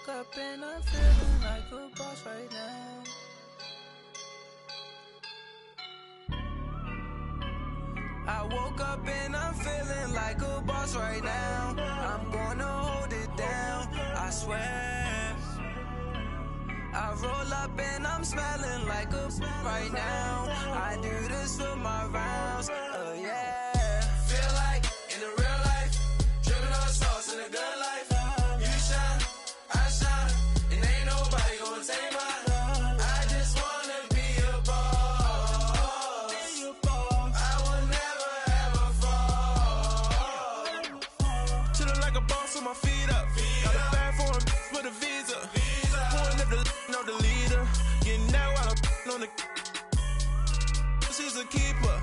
woke up and I'm feeling like a boss right now. I woke up and I'm feeling like a boss right now. I'm gonna hold it down, I swear. I roll up and I'm smelling like a right now. I do this for my rounds, oh yeah. Feel like in the real life, dripping on sauce in the good life. You shine, I shine, and ain't nobody gonna take mine. I just wanna be a boss. I will never ever fall. Chillin' like a boss with my feet up. Got a bag for him with a visa. Pulling up the leader. Getting that while I'm on the. She's a keeper.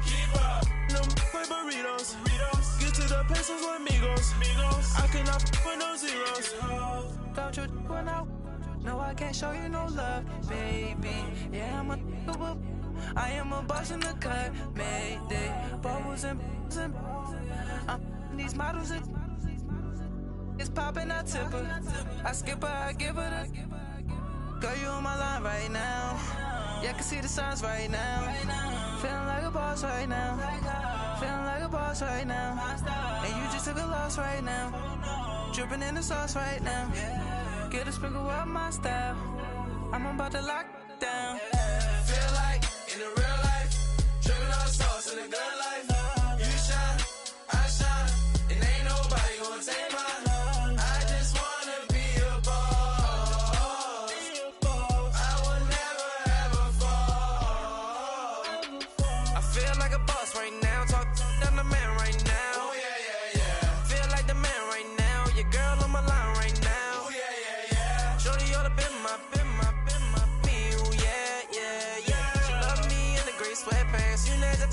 No play burritos. Get to the pesos with amigos. I cannot with no zeros. Don't you run out? No, I can't show you no love, baby. Yeah, I am a boss in the cut, Mayday. Bubbles and I'm these models. It's popping, I tip her. I skip her, I give her the. Girl, you on my line right now. Yeah, I can see the signs right now. Feeling like a boss right now. Feeling like a boss right now. And you just took a loss right now. Dripping in the sauce right now. Get a sprinkle up my style. I'm about to lock down. Feel like in the real life, dripping on sauce in the good life. You shine, I shine, and ain't nobody gonna take mine. I just wanna be a boss. I will never ever fall. I feel like a boss right now. Talk down the man right now. Oh yeah. Feel like the man right now. Your girl on my line right now. Oh yeah. Shorty ought to been my meal. Yeah. She love me in the gray sweatpants. You never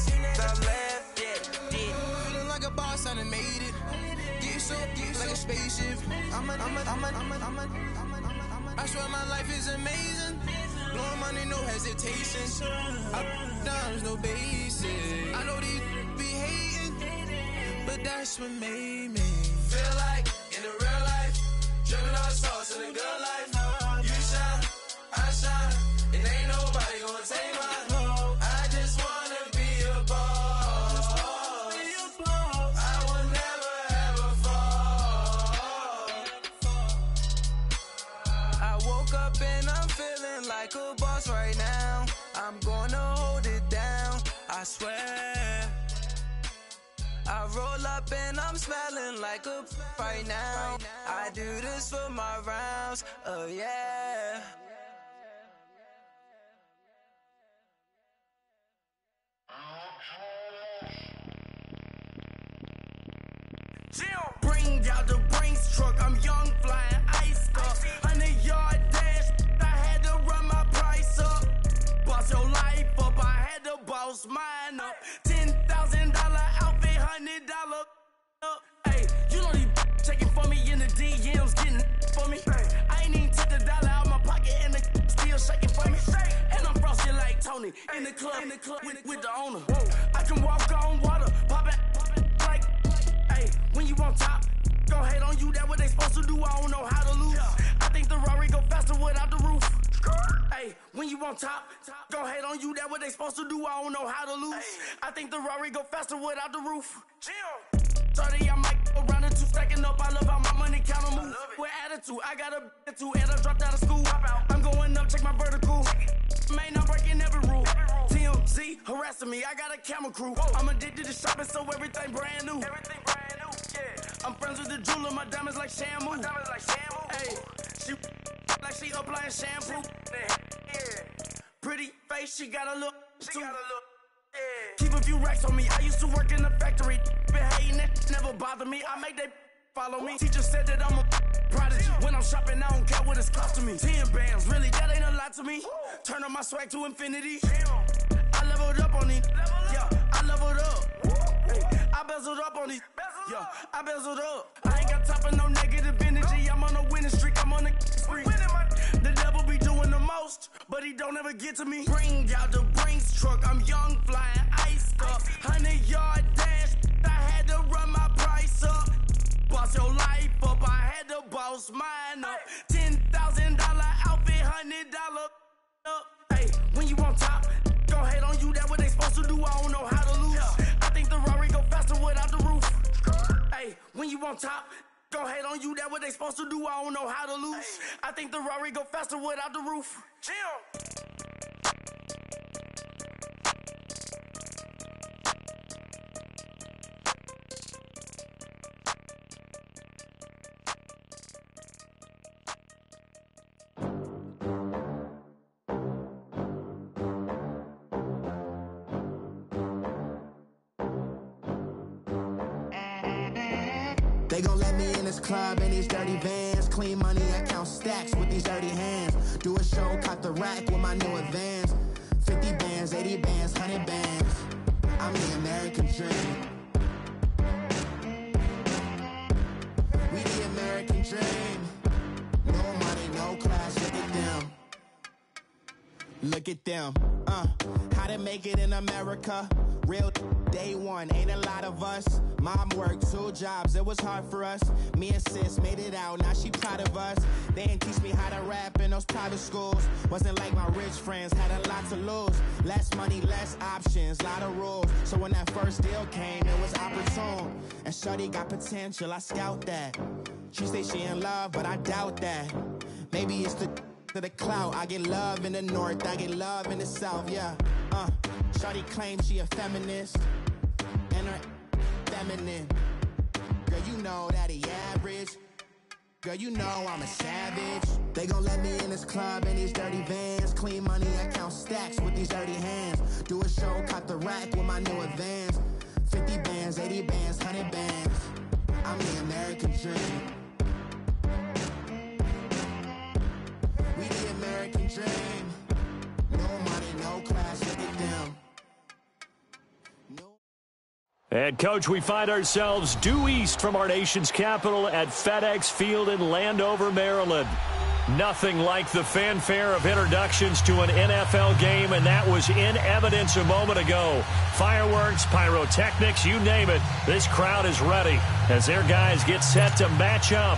left. Yeah. Feeling like a boss, I done made it. Get so like a spaceship. I swear my life is amazing. Blowing money, no hesitation. Up, downs, no basic. I know these be hating, but that's what made me feel like in the real life, dripping on sauce in the good life. You shine, I shine, and ain't nobody gonna take mine. I just wanna be a boss. I will never ever fall. I woke up and I'm feeling like a boss right now. I'm gonna hold it down, I swear. I roll up and I'm smelling like a right now. I do this for my rounds, oh yeah. Bring out the Brinks truck, I'm young, flying ice up. 100-yard dash, I had to run my price up. Boss your life up, I had to boss mine up. $10,000 outfit, $100 up. Hey, you know these checking for me in the DMs, getting for me. I ain't even took the dollar out my pocket and the still shaking for me. And I'm frosted like Tony in the club with the owner. I can walk on water, pop it like, hey, when you on top, go hate on you, that what they supposed to do, I don't know how to lose. I think the Rari go faster without the roof. Hey, when you on top, go hate on you, that what they supposed to do, I don't know how to lose. I think the Rari go faster without the roof. 30, I might go round and two, stacking up, I love how my money counter move. With attitude, I got a attitude, and I dropped out of school. I'm going up, check my vertical. Man, I'm breaking every rule. TMZ harassing me, I got a camera crew. I'm addicted to shopping, so everything brand new. I'm friends with the jeweler, my diamonds like Shamu. Hey, she like she applying shampoo. Pretty face, she got a look. Keep a few racks on me. I used to work in the factory. Been hating it, never bother me. I make they follow me. Teacher said that I'm a prodigy. When I'm shopping, I don't care what it's costing me. 10 bands, really, that ain't a lot to me. Turn on my swag to infinity. I leveled up on these. Yeah, I leveled up. Hey, I bezeled up on these. Yeah, I bezeled up. I ain't got time for no negative energy. I'm on a winning streak. I'm on a spree. The devil be doing the most, but he don't ever get to me. Bring out the Brinks truck. I'm young, flying ice up. 100-yard dash. I had to run my price up. Boss your life up. I had to boss mine up. 10,000 Hey, when you on top, gon' hate on you, that what they supposed to do, I don't know how to lose. I think the Rari go faster without the roof. Hey, when you on top, gon' hate on you, that what they supposed to do, I don't know how to lose. I think the Rari go faster without the roof. They gon' let me in this club in these dirty vans. Clean money, I count stacks with these dirty hands. Do a show, caught the rack with my new advance. 50 bands, 80 bands, 100 bands. I'm the American dream. We the American dream. No money, no class, look at them. Look at them, how to make it in America. Real day one, ain't a lot of us. Mom worked 2 jobs, it was hard for us. Me and sis made it out, now she proud of us. They didn't teach me how to rap in those private schools. Wasn't like my rich friends, had a lot to lose. Less money, less options, lot of rules. So when that first deal came, it was opportune. And shorty got potential, I scout that. She say she in love, but I doubt that. Maybe it's to the clout. I get love in the north, I get love in the south, yeah. Shorty claims she a feminist, and her feminine. Girl, you know that he average. Girl, you know I'm a savage. They gon' let me in this club in these dirty vans. Clean money, I count stacks with these dirty hands. Do a show, caught the rack with my new advance. 50 bands, 80 bands, 100 bands. I'm the American dream. We the American dream. No money, no class, look at them. And, Coach, we find ourselves due east from our nation's capital at FedEx Field in Landover, Maryland. Nothing like the fanfare of introductions to an NFL game, and that was in evidence a moment ago. Fireworks, pyrotechnics, you name it. This crowd is ready as their guys get set to match up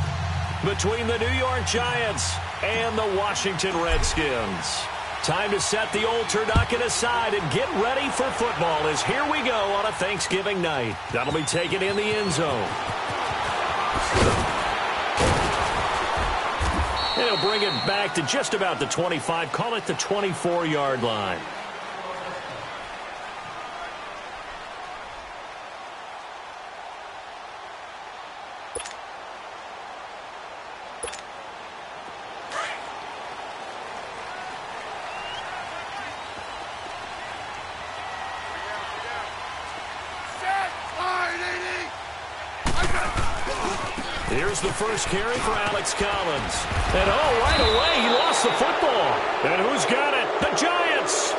between the New York Giants and the Washington Redskins. Time to set the old turducken aside and get ready for football as here we go on a Thanksgiving night. That'll be taken in the end zone. And he'll bring it back to just about the 25, call it the 24-yard line. Here's the first carry for Alex Collins. And, right away, he lost the football. And who's got it? The Giants.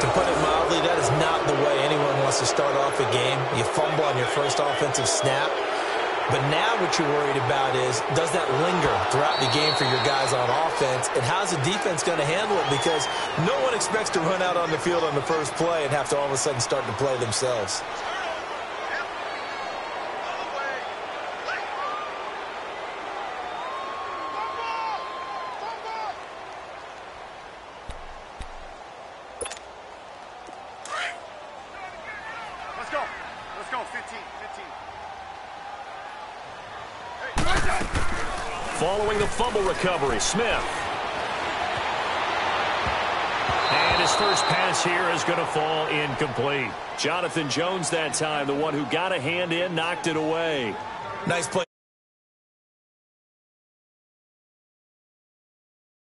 To put it mildly, that is not the way anyone wants to start off a game. You fumble on your first offensive snap. But now what you're worried about is, does that linger throughout the game for your guys on offense? And how's the defense going to handle it? Because no one expects to run out on the field on the first play and have to all of a sudden start to play themselves. Following the fumble recovery, Smith. And his first pass here is going to fall incomplete. Jonathan Jones that time, the one who got a hand in, knocked it away. Nice play.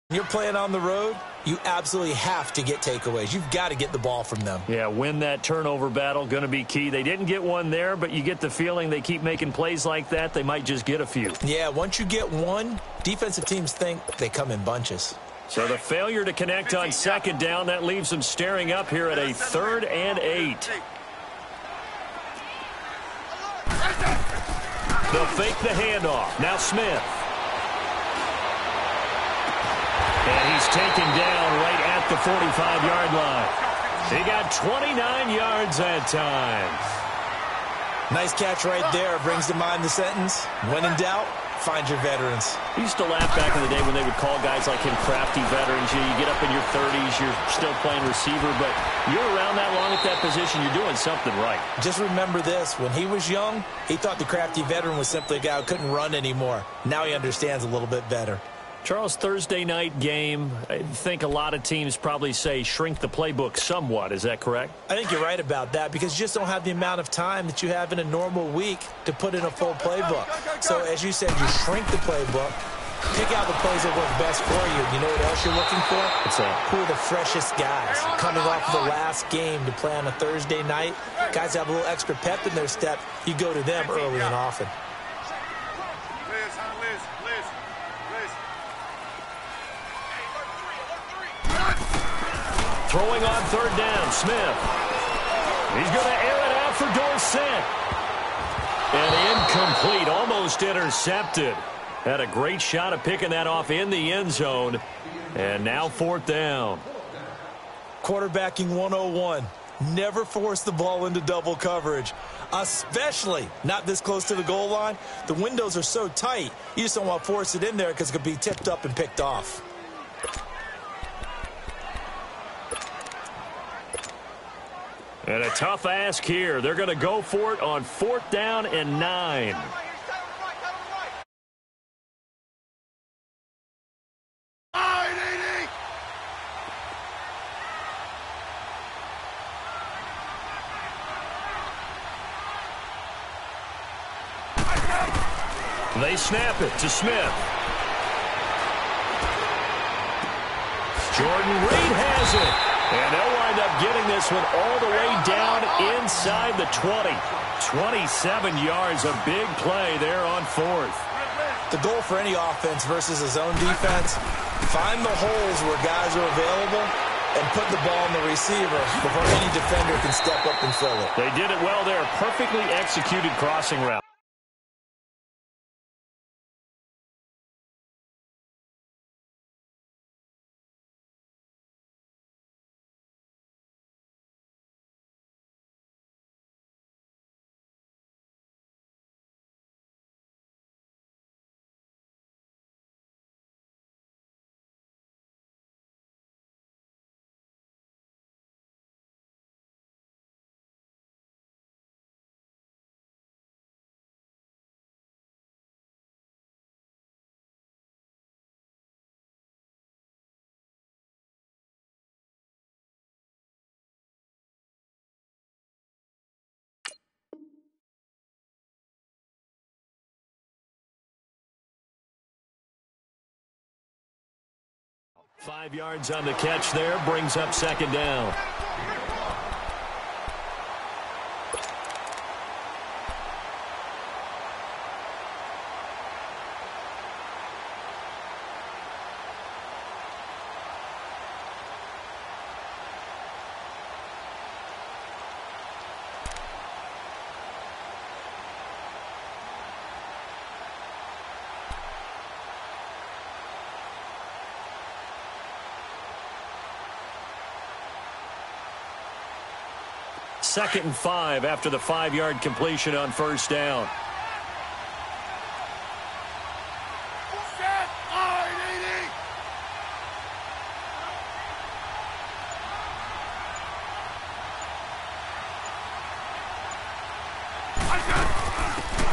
When you're playing on the road, you absolutely have to get takeaways. You've got to get the ball from them. Yeah, win that turnover battle, going to be key. They didn't get one there, but you get the feeling they keep making plays like that, they might just get a few. Yeah, once you get one, defensive teams think they come in bunches. So the failure to connect on second down, that leaves them staring up here at a 3rd and 8. They'll fake the handoff. Now Smith. And he's taken down right at the 45-yard line. He got 29 yards that time. Nice catch right there. Brings to mind the sentence, when in doubt, find your veterans. I used to laugh back in the day when they would call guys like him crafty veterans. You get up in your 30s, you're still playing receiver, but you're around that long at that position, you're doing something right. Just remember this. When he was young, he thought the crafty veteran was simply a guy who couldn't run anymore. Now he understands a little bit better. Charles, Thursday night game, I think a lot of teams probably say shrink the playbook somewhat. Is that correct? I think you're right about that because you just don't have the amount of time that you have in a normal week to put in a full playbook. So as you said, you shrink the playbook, pick out the plays that work best for you. You know what else you're looking for? What's that? Who are the freshest guys? Coming off of the last game to play on a Thursday night, guys have a little extra pep in their step. You go to them early and often. Throwing on third down, Smith. He's going to air it out for Dorsett. And incomplete, almost intercepted. Had a great shot at picking that off in the end zone. And now fourth down. Quarterbacking 101. Never force the ball into double coverage, especially not this close to the goal line. The windows are so tight, you just don't want to force it in there because it could be tipped up and picked off. And a tough ask here. They're going to go for it on fourth down and 9. They snap it to Smith. Jordan Reed has it. And they'll wind up getting this one all the way down inside the 20. 27 yards, a big play there on fourth. The goal for any offense versus a zone defense, find the holes where guys are available and put the ball in the receiver before any defender can step up and fill it. They did it well there. Perfectly executed crossing route. Five yards on the catch there, brings up second down. Second and 5 after the 5-yard completion on first down.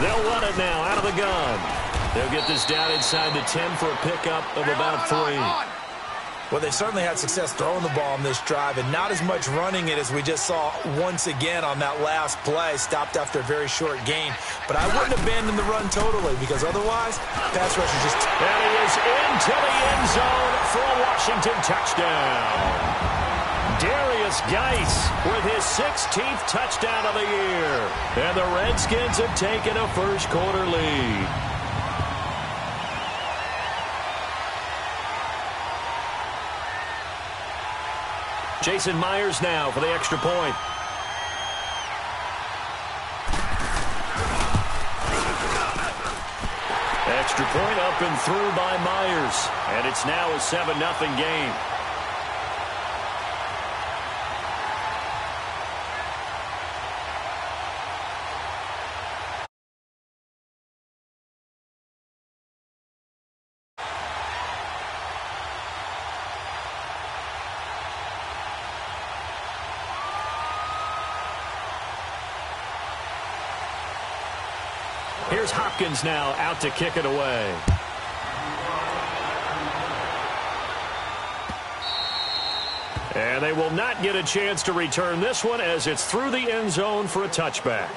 They'll run it now out of the gun. They'll get this down inside the 10 for a pickup of about 3. Well, they certainly had success throwing the ball on this drive and not as much running it as we just saw once again on that last play, stopped after a very short gain. But I wouldn't abandon the run totally because otherwise, pass rush is just... And he is into the end zone for a Washington touchdown. Darius Geis with his 16th touchdown of the year. And the Redskins have taken a first-quarter lead. Jason Myers now for the extra point. Extra point up and through by Myers. And it's now a 7-0 game. Here's Hopkins now out to kick it away. And they will not get a chance to return this one as it's through the end zone for a touchback.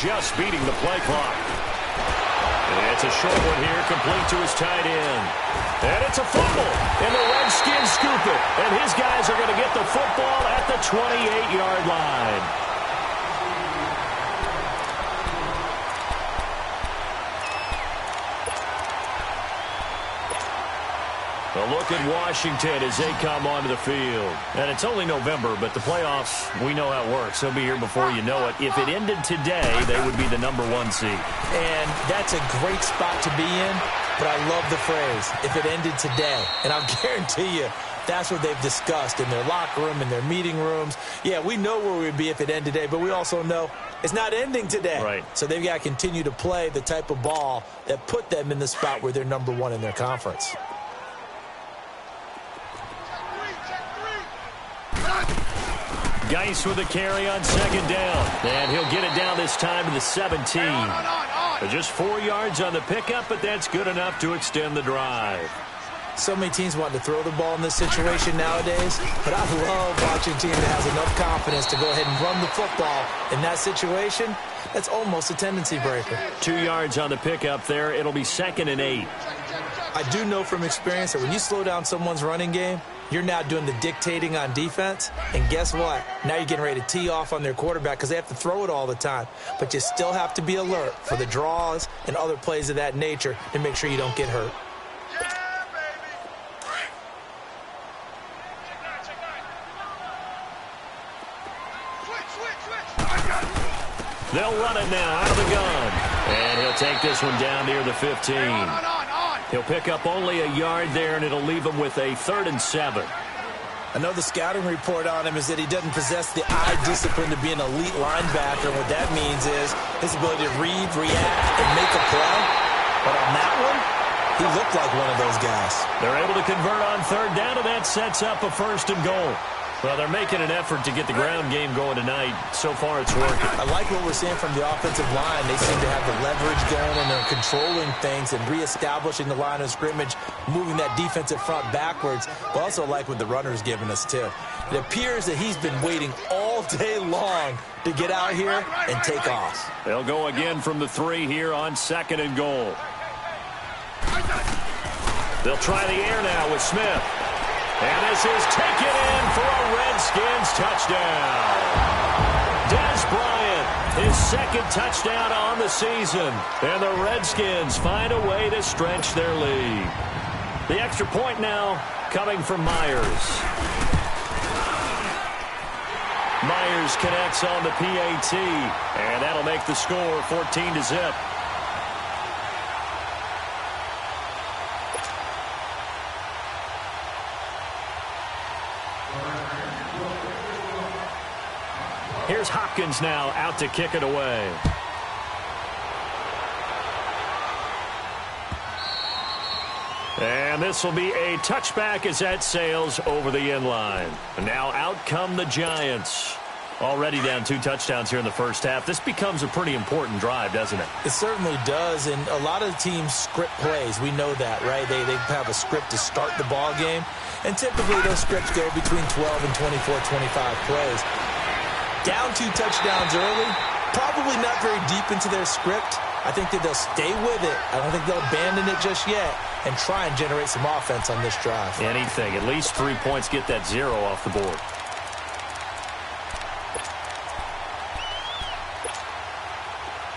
Just beating the play clock. It's a short one here, complete to his tight end. And it's a fumble, and the Redskins scoop it. And his guys are going to get the football at the 28-yard line. A look at Washington as they come onto the field. And it's only November, but the playoffs, we know how it works. They'll be here before you know it. If it ended today, they would be the #1 seed. And that's a great spot to be in, but I love the phrase, if it ended today. And I'll guarantee you, that's what they've discussed in their locker room, in their meeting rooms. Yeah, we know where we'd be if it ended today, but we also know it's not ending today. Right. So they've got to continue to play the type of ball that put them in the spot where they're #1 in their conference. Geis with a carry on second down. And he'll get it down this time to the 17. Just 4 yards on the pickup, but that's good enough to extend the drive. So many teams want to throw the ball in this situation nowadays, but I love watching a team that has enough confidence to go ahead and run the football in that situation. That's almost a tendency breaker. 2 yards on the pickup there. It'll be 2nd and 8. I do know from experience that when you slow down someone's running game, you're now doing the dictating on defense. And guess what? Now you're getting ready to tee off on their quarterback because they have to throw it all the time. But you still have to be alert for the draws and other plays of that nature to make sure you don't get hurt. They'll run it now out of the gun. And he'll take this one down near the 15. He'll pick up only a yard there, and it'll leave him with a 3rd and 7. Another scouting report on him is that he doesn't possess the eye discipline to be an elite linebacker. And what that means is his ability to read, react, and make a play. But on that one, he looked like one of those guys. They're able to convert on 3rd down, and that sets up a 1st and goal. Well, they're making an effort to get the ground game going tonight. So far, it's working. I like what we're seeing from the offensive line. They seem to have the leverage going, and they're controlling things and reestablishing the line of scrimmage, moving that defensive front backwards. But also like what the runner's giving us, too. It appears that he's been waiting all day long to get out here and take off. They'll go again from the 3 here on 2nd and goal. They'll try the air now with Smith. And this is taken in for a Redskins touchdown. Dez Bryant, his 2nd touchdown on the season. And the Redskins find a way to stretch their lead. The extra point now coming from Myers. Myers connects on the PAT. And that'll make the score 14-0. Here's Hopkins now out to kick it away. And this will be a touchback as that sails over the end line. And now out come the Giants. Already down 2 touchdowns here in the first half. This becomes a pretty important drive, doesn't it? It certainly does, and a lot of teams script plays. We know that, right? They have a script to start the ball game, and typically those scripts go between 12 and 24, 25 plays. Down 2 touchdowns early, probably not very deep into their script. I think that they'll stay with it. I don't think they'll abandon it just yet and try and generate some offense on this drive. Anything. At least 3 points, get that 0 off the board.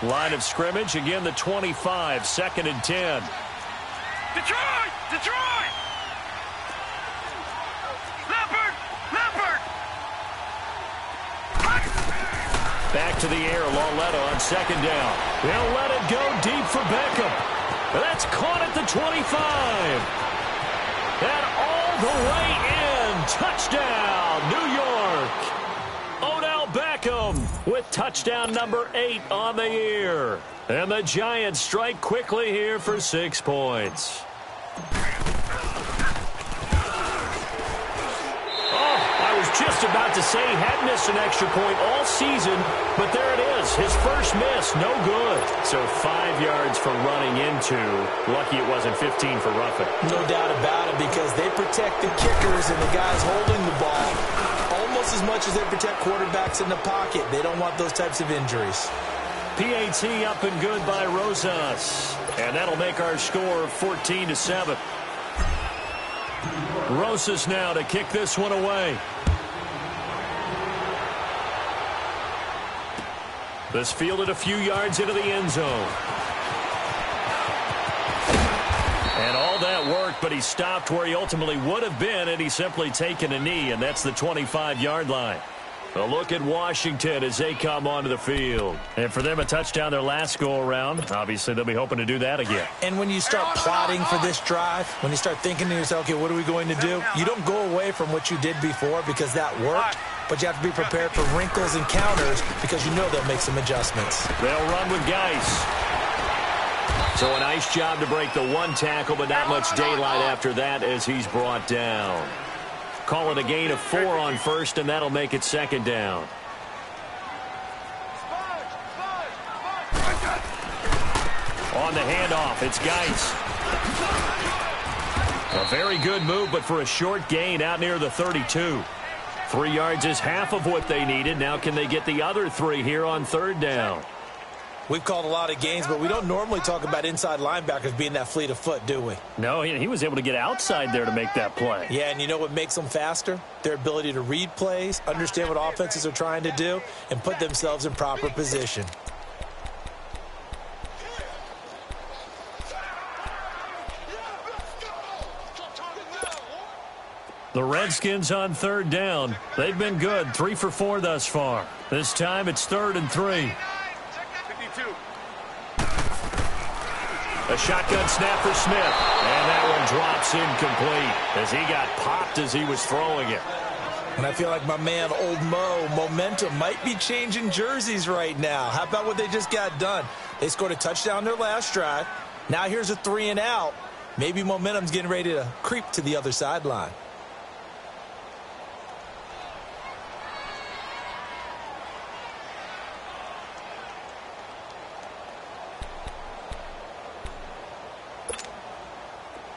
Line of scrimmage, again the 25, 2nd and 10. Detroit! Detroit! Back to the air, Lauletta on second down. He'll let it go deep for Beckham. That's caught at the 25. And all the way in. Touchdown, New York. Odell Beckham with touchdown number 8 on the year. And the Giants strike quickly here for 6 points. Just about to say he had missed an extra point all season, but there it is. His first miss, no good. So 5 yards for running into. Lucky it wasn't 15 for roughing. No doubt about it, because they protect the kickers and the guys holding the ball almost as much as they protect quarterbacks in the pocket. They don't want those types of injuries. PAT up and good by Rosas. And that'll make our score 14-7. Rosas now to kick this one away. This fielded a few yards into the end zone. And all that work, but he stopped where he ultimately would have been, and he's simply taken a knee, and that's the 25-yard line. A look at Washington as they come onto the field. And for them, a touchdown their last go-around. Obviously, they'll be hoping to do that again. And when you start plotting for this drive, when you start thinking to yourself, okay, what are we going to do? You don't go away from what you did before because that worked, but you have to be prepared for wrinkles and counters because you know they'll make some adjustments. They'll run with Geis. So a nice job to break the one tackle, but not much daylight after that as he's brought down. Call it a gain of 4 on first, and that'll make it second down. On the handoff, it's Geis. A very good move, but for a short gain out near the 32. 3 yards is half of what they needed. Now can they get the other 3 here on third down? We've called a lot of games, but we don't normally talk about inside linebackers being that fleet of foot, do we? No, he was able to get outside there to make that play. Yeah, and you know what makes them faster? Their ability to read plays, understand what offenses are trying to do, and put themselves in proper position. The Redskins on third down. They've been good, 3 for 4 thus far. This time it's 3rd and 3. A shotgun snap for Smith. And that one drops incomplete as he got popped as he was throwing it. And I feel like my man, Old Mo, momentum might be changing jerseys right now. How about what they just got done? They scored a touchdown their last drive. Now here's a 3 and out. Maybe momentum's getting ready to creep to the other sideline.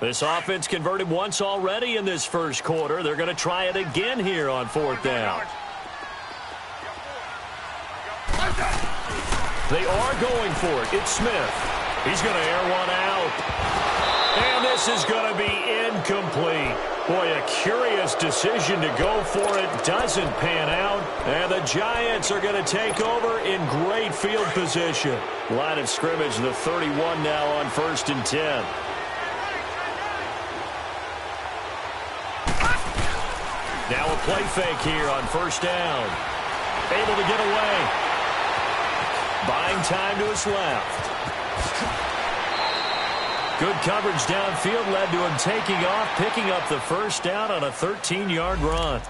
This offense converted once already in this first quarter. They're going to try it again here on 4th down. They are going for it. It's Smith. He's going to air one out. And this is going to be incomplete. Boy, a curious decision to go for it. Doesn't pan out. And the Giants are going to take over in great field position. Line of scrimmage, the 31 now on 1st and 10. Now a play fake here on 1st down. Able to get away. Buying time to his left. Good coverage downfield led to him taking off, picking up the 1st down on a 13-yard run.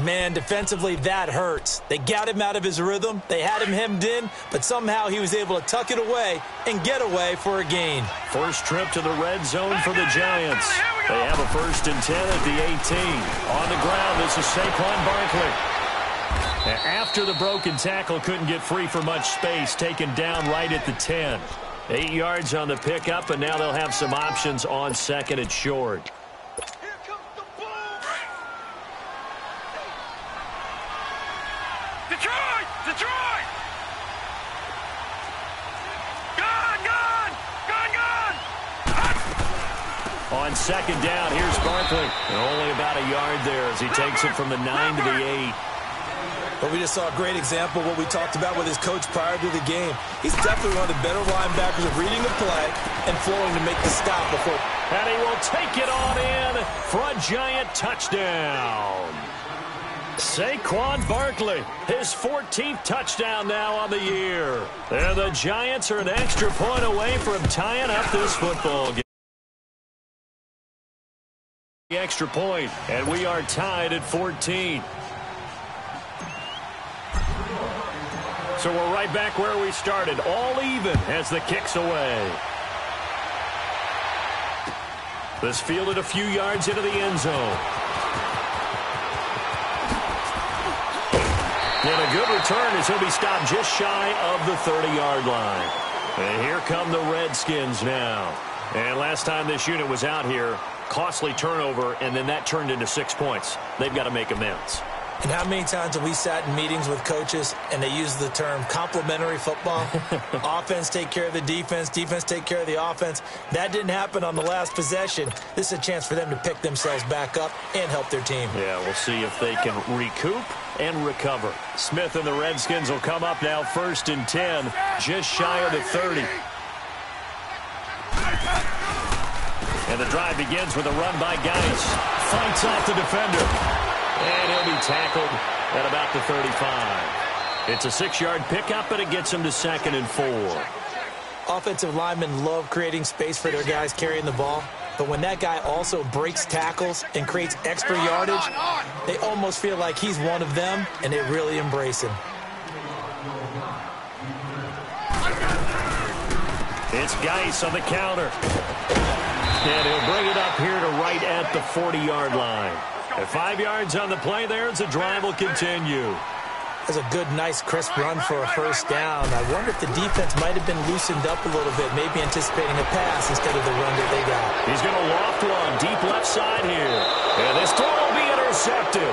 Man, defensively, that hurts. They got him out of his rhythm. They had him hemmed in, but somehow he was able to tuck it away and get away for a gain. First trip to the red zone for the Giants. They have a 1st and 10 at the 18. On the ground, this is Saquon Barkley. After the broken tackle, couldn't get free for much space, taken down right at the 10. 8 yards on the pickup, and now they'll have some options on 2nd and short. Detroit! Gone! On 2nd down, here's Barkley. And only about a yard there as he takes it from the 9 to the 8. But we just saw a great example of what we talked about with his coach prior to the game. He's definitely one of the better linebackers of reading the play and flowing to make the stop before. And he will take it on in for a Giant touchdown. Saquon Barkley, his 14th touchdown now on the year. And the Giants are an extra point away from tying up this football game. The extra point, and we are tied at 14. So we're right back where we started, all even as the kick's away. This fielded a few yards into the end zone. And a good return as he'll be stopped just shy of the 30-yard line. And here come the Redskins now. And last time this unit was out here, costly turnover, and then that turned into 6 points. They've got to make amends. And how many times have we sat in meetings with coaches and they use the term complementary football? Offense take care of the defense, defense take care of the offense. That didn't happen on the last possession. This is a chance for them to pick themselves back up and help their team. Yeah, we'll see if they can recoup and recover. Smith and the Redskins will come up now 1st and 10, just shy of the 30. And the drive begins with a run by Geis. Fights off the defender. And he'll be tackled at about the 35. It's a 6-yard pickup, but it gets him to 2nd and 4. Offensive linemen love creating space for their guys carrying the ball. But when that guy also breaks tackles and creates extra yardage, they almost feel like he's one of them, and they really embrace him. It's Geis on the counter. And he'll bring it up here to right at the 40-yard line. At 5 yards on the play there, as the drive will continue. That's a good, nice, crisp run for a first down. I wonder if the defense might have been loosened up a little bit, maybe anticipating a pass instead of the run that they got. He's going to loft one deep left side here. And this throw will be intercepted.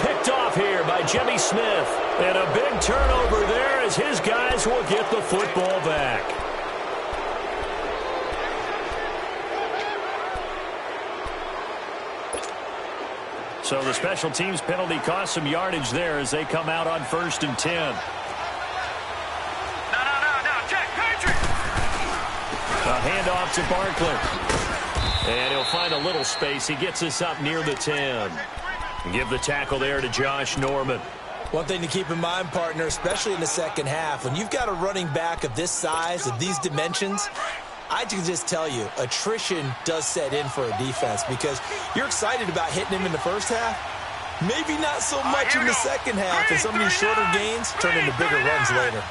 Picked off here by Jimmy Smith. And a big turnover there as his guys will get the football back. So the special teams penalty cost some yardage there as they come out on 1st and 10. No, check, Patrick! A handoff to Barkley. And he'll find a little space. He gets us up near the 10. Give the tackle there to Josh Norman. One thing to keep in mind, partner, especially in the second half, when you've got a running back of this size, of these dimensions, I can just tell you, attrition does set in for a defense because you're excited about hitting him in the first half. Maybe not so much in the second half, and some of these shorter gains turn into bigger runs later.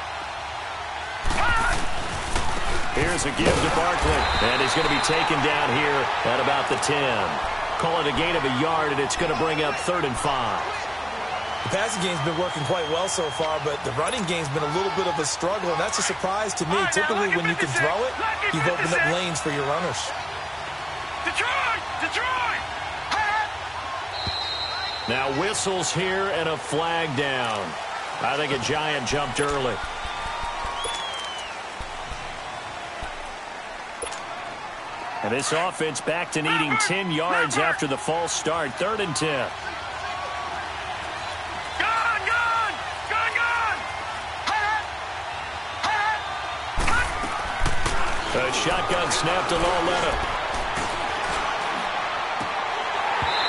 Here's a give to Barkley, and he's going to be taken down here at about the 10. Call it a gain of a yard, and it's going to bring up 3rd and 5. The passing game's been working quite well so far, but the running game's been a little bit of a struggle, and that's a surprise to me. Typically, when you can throw it, you've opened up lanes for your runners. Detroit! Now whistles here and a flag down. I think a Giant jumped early. And this offense back to needing 10 yards after the false start. 3rd and 10. A shotgun snap to Loletta.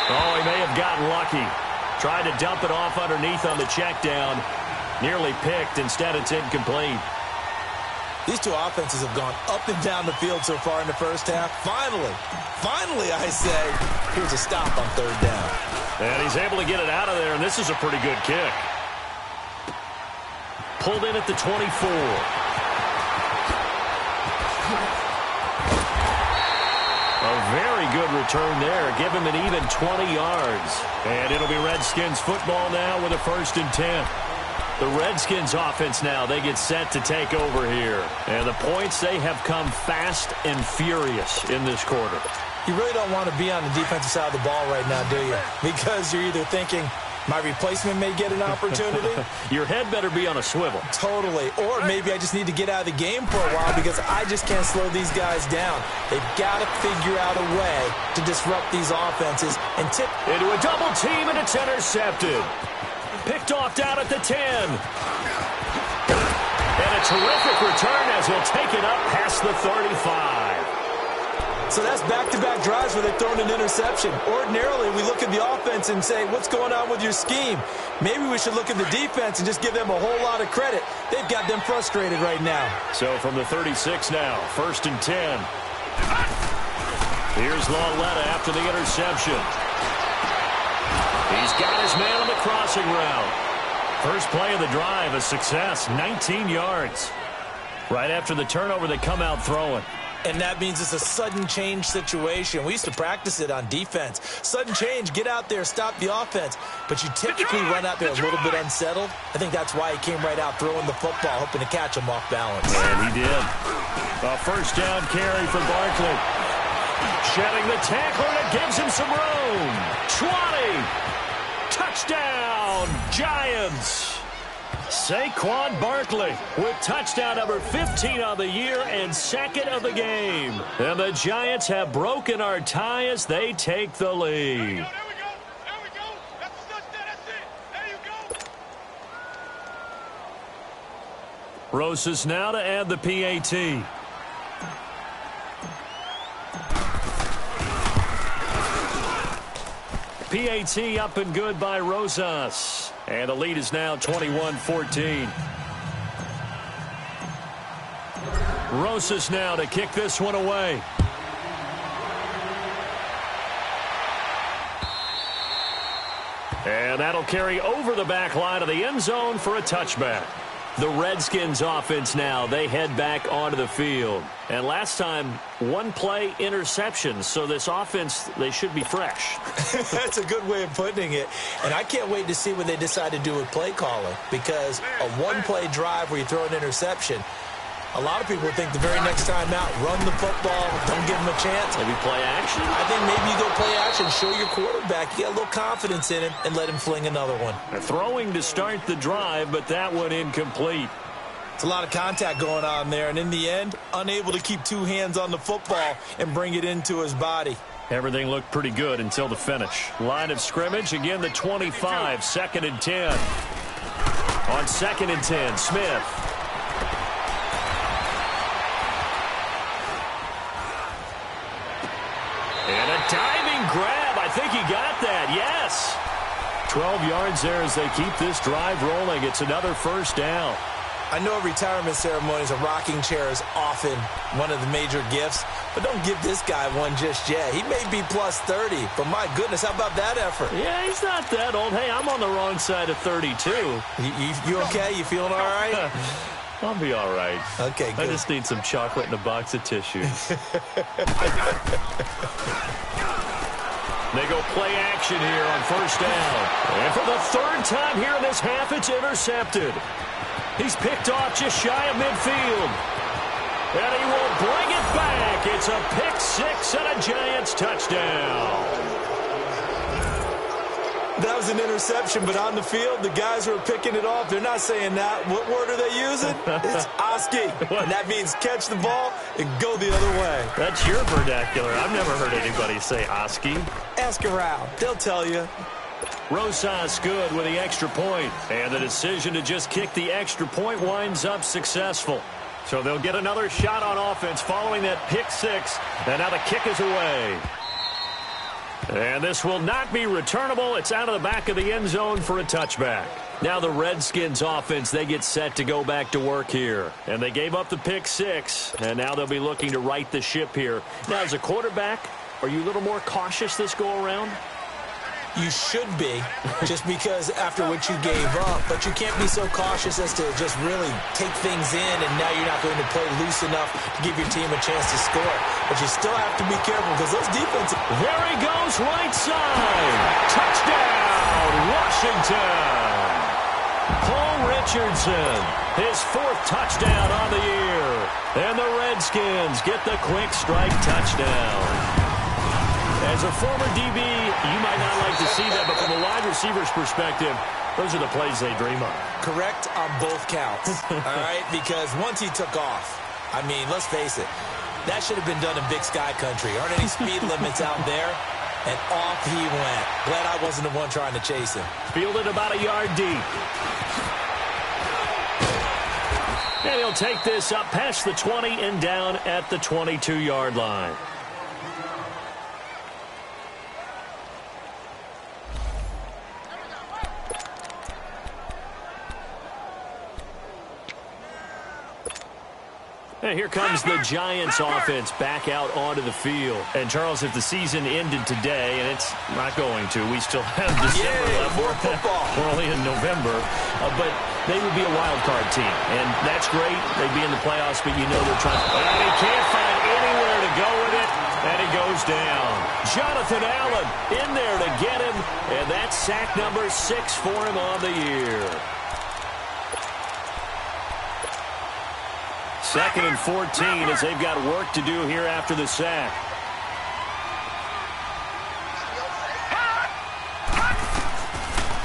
Oh, he may have gotten lucky. Tried to dump it off underneath on the check down. Nearly picked. Instead, it's incomplete. These two offenses have gone up and down the field so far in the first half. Finally, I say, here's a stop on 3rd down. And he's able to get it out of there, and this is a pretty good kick. Pulled in at the 24. A very good return there. Give him an even 20 yards. And it'll be Redskins football now with a 1st and 10. The Redskins offense now, they get set to take over here. And the points, they have come fast and furious in this quarter. You really don't want to be on the defensive side of the ball right now, do you? Because you're either thinking, my replacement may get an opportunity. Your head better be on a swivel. Totally. Or maybe I just need to get out of the game for a while because I just can't slow these guys down. They've got to figure out a way to disrupt these offenses and tip into a double team, and it's intercepted. Picked off down at the 10. And a terrific return as he'll take it up past the 35. So that's back-to-back drives where they're throwing an interception. Ordinarily, we look at the offense and say, what's going on with your scheme? Maybe we should look at the defense and just give them a whole lot of credit. They've got them frustrated right now. So from the 36 now, 1st and 10. Here's Lauletta after the interception. He's got his man on the crossing route. First play of the drive, a success, 19 yards. Right after the turnover, they come out throwing. And that means it's a sudden change situation. We used to practice it on defense. Sudden change, get out there, stop the offense. But you typically run out there a little bit unsettled. I think that's why he came right out throwing the football, hoping to catch him off balance. And he did. A first down carry for Barkley. Shedding the tackler, and it gives him some room. 20. Touchdown, Giants. Saquon Barkley with touchdown number 15 on the year and second of the game. And the Giants have broken our tie as they take the lead. There we go. That's the touchdown. That's it. There you go. Rosas now to add the PAT. PAT up and good by Rosas. And the lead is now 21-14. Rosas now to kick this one away. And that'll carry over the back line of the end zone for a touchback. The Redskins offense now, they head back onto the field. And last time, one play interception. So this offense, they should be fresh. That's a good way of putting it. And I can't wait to see what they decide to do with play calling. Because a one-play drive where you throw an interception, a lot of people think the very next time out, run the football, don't give them a chance. Maybe play action? I think maybe you go play action, show your quarterback, you get a little confidence in him, and let him fling another one. Throwing to start the drive, but that one incomplete. It's a lot of contact going on there, and in the end, unable to keep two hands on the football and bring it into his body. Everything looked pretty good until the finish. Line of scrimmage, again the 25, 2nd and 10. On 2nd and 10, Smith. And a diving grab. I think he got that. Yes. 12 yards there as they keep this drive rolling. It's another first down. I know retirement ceremonies, a rocking chair is often one of the major gifts, but don't give this guy one just yet. He may be plus 30, but my goodness, how about that effort? Yeah, he's not that old. Hey, I'm on the wrong side of 32. You okay? You feeling all right? I'll be all right. Okay, good. I just need some chocolate and a box of tissues. They go play action here on first down. And for the third time here in this half, it's intercepted. He's picked off just shy of midfield. And he will bring it back. It's a pick six and a Giants touchdown. That was an interception, but on the field, the guys who are picking it off, they're not saying that. What word are they using? It's Oski. And that means catch the ball and go the other way. That's your vernacular. I've never heard anybody say Oski. Ask around. They'll tell you. Rosas good with the extra point. And the decision to just kick the extra point winds up successful. So they'll get another shot on offense following that pick six. And now the kick is away. And this will not be returnable. It's out of the back of the end zone for a touchback. Now the Redskins offense, they get set to go back to work here. And they gave up the pick six. And now they'll be looking to right the ship here. Now as a quarterback, are you a little more cautious this go around? You should be, just because after what you gave up. But you can't be so cautious as to just really take things in, and now you're not going to play loose enough to give your team a chance to score. But you still have to be careful because those defenses... There he goes, right side. Touchdown, Washington. Paul Richardson, his fourth touchdown on the year. And the Redskins get the quick strike touchdown. As a former DB, you might not like to see that, but from a wide receiver's perspective, those are the plays they dream of. Correct on both counts, all right? Because once he took off, I mean, let's face it, that should have been done in Big Sky Country. Aren't any speed limits out there? And off he went. Glad I wasn't the one trying to chase him. Fielded about a yard deep. And he'll take this up past the 20 and down at the 22-yard line. And here comes the Giants offense back out onto the field. And, Charles, if the season ended today, and it's not going to, we still have December left. More football. We're only in November. But they would be a wild card team. And that's great. They'd be in the playoffs, but you know they're trying. And he can't find anywhere to go with it. And he goes down. Jonathan Allen in there to get him. And that's sack number 6 for him on the year. 2nd and 14 as they've got work to do here after the sack.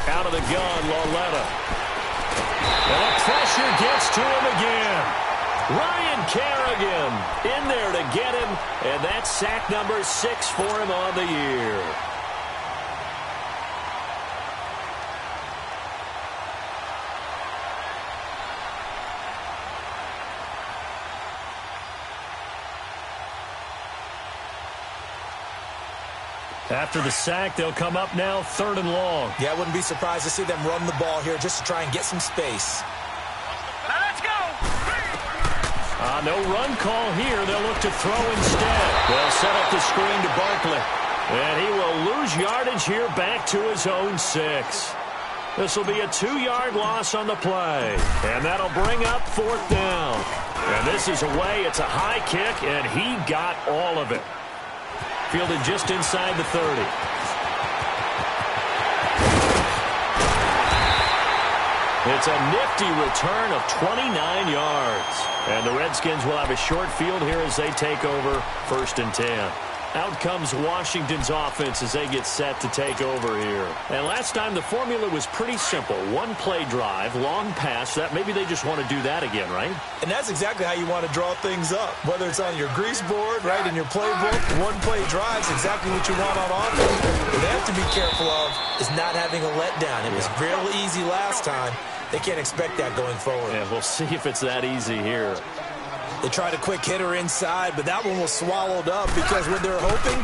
Out of the gun, Lauletta. And the pressure gets to him again. Ryan Kerrigan in there to get him, and that's sack number 6 for him on the year. After the sack, they'll come up now 3rd and long. Yeah, I wouldn't be surprised to see them run the ball here just to try and get some space. Now let's go. No run call here. They'll look to throw instead. They'll set up the screen to Barkley. And he will lose yardage here back to his own 6. This will be a 2-yard loss on the play. And that'll bring up 4th down. And this is away. It's a high kick, and he got all of it. Fielded just inside the 30. It's a nifty return of 29 yards. And the Redskins will have a short field here as they take over 1st and 10. Out comes Washington's offense as they get set to take over here. And last time the formula was pretty simple. 1-play drive, long pass. That maybe they just want to do that again, right? And that's exactly how you want to draw things up. Whether it's on your grease board, right, in your playbook, 1-play drives, exactly what you want on offense. What they have to be careful of is not having a letdown. It was real easy last time. They can't expect that going forward. Yeah, we'll see if it's that easy here. They tried a quick hitter inside, but that one was swallowed up because what they're hoping,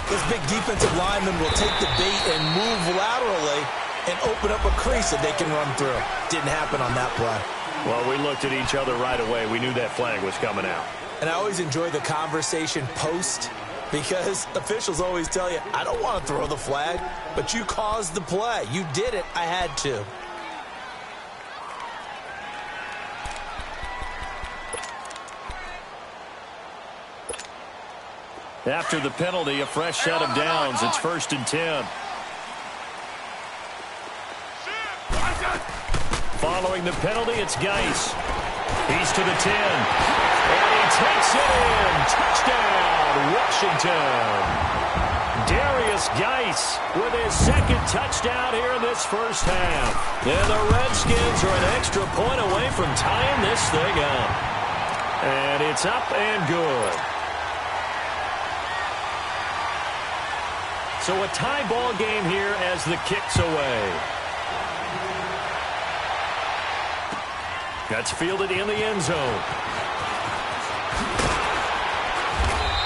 this big defensive lineman will take the bait and move laterally and open up a crease that they can run through. Didn't happen on that play. Well, we looked at each other right away. We knew that flag was coming out. And I always enjoy the conversation post because officials always tell you, I don't want to throw the flag, but you caused the play. You did it. I had to. After the penalty, a fresh set of downs. It's 1st and 10. Following the penalty, it's Geis. He's to the 10. And he takes it in. Touchdown, Washington. Darius Geis with his 2nd touchdown here in this first half. And the Redskins are an extra point away from tying this thing up. And it's up and good. So a tie ball game here as the kick's away. That's fielded in the end zone.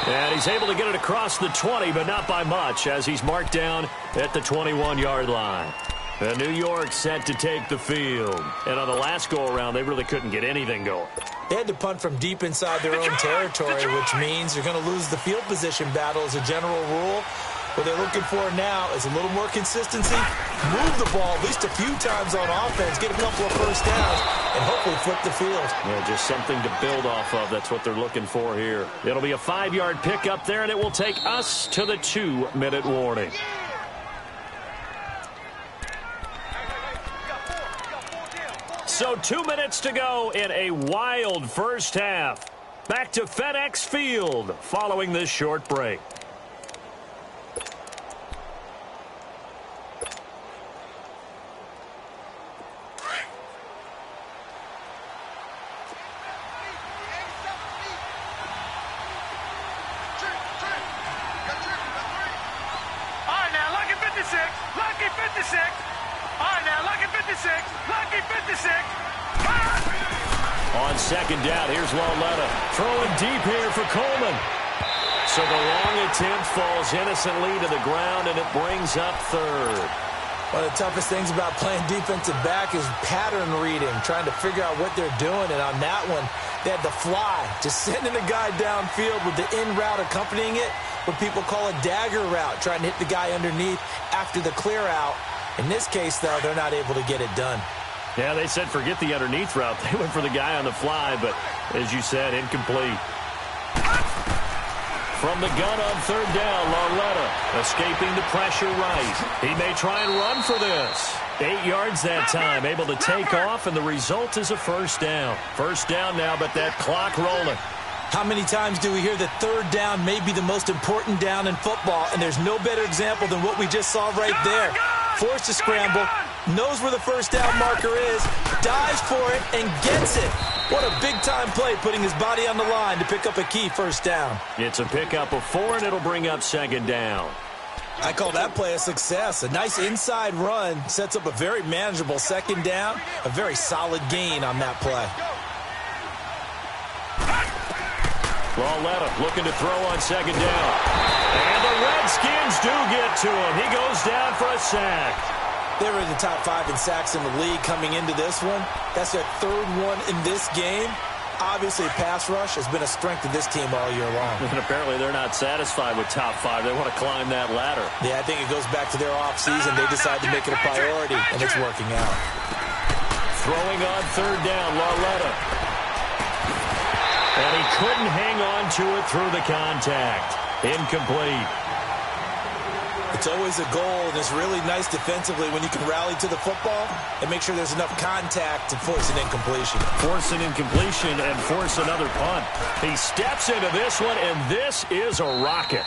And he's able to get it across the 20, but not by much, as he's marked down at the 21-yard line. And New York set to take the field. And on the last go-around, they really couldn't get anything going. They had to punt from deep inside their own territory, which means you're going to lose the field position battle as a general rule. What they're looking for now is a little more consistency, move the ball at least a few times on offense, get a couple of first downs, and hopefully flip the field. Yeah, just something to build off of. That's what they're looking for here. It'll be a 5-yard pickup there, and it will take us to the 2-minute warning. So 2 minutes to go in a wild first half. Back to FedEx Field following this short break. On 2nd down, here's Lauletta. Throwing deep here for Coleman. So the long attempt falls innocently to the ground, and it brings up 3rd. One of the toughest things about playing defensive back is pattern reading, trying to figure out what they're doing. And on that one, They had the fly, just sending a guy downfield with the in route accompanying it, what people call a dagger route, trying to hit the guy underneath after the clear out. In this case, though, they're not able to get it done. Yeah, they said forget the underneath route. They went for the guy on the fly, but as you said, incomplete. From the gun on third down, Lauletta escaping the pressure right. He may try and run for this. 8 yards that time, able to take off, and the result is a first down. First down now, but that clock rolling. How many times do we hear that third down may be the most important down in football, and there's no better example than what we just saw right there. Forced to scramble, knows where the first down marker is, dives for it, and gets it. What a big-time play, putting his body on the line to pick up a key first down. It's a pickup of 4, and it'll bring up second down. I call that play a success. A nice inside run sets up a very manageable second down, a very solid gain on that play. Lauletta looking to throw on second down. And the Redskins do get to him. He goes down for a sack. They were in the top 5 in sacks in the league coming into this one. That's their third one in this game. Obviously, pass rush has been a strength of this team all year long. And apparently they're not satisfied with top 5. They want to climb that ladder. Yeah, I think it goes back to their offseason. They decided to make it a priority, and it's working out. Throwing on third down, Lauletta. And he couldn't hang on to it through the contact. Incomplete. It's always a goal, and it's really nice defensively when you can rally to the football and make sure there's enough contact to force an incompletion. Force an incompletion and force another punt. He steps into this one, and this is a rocket.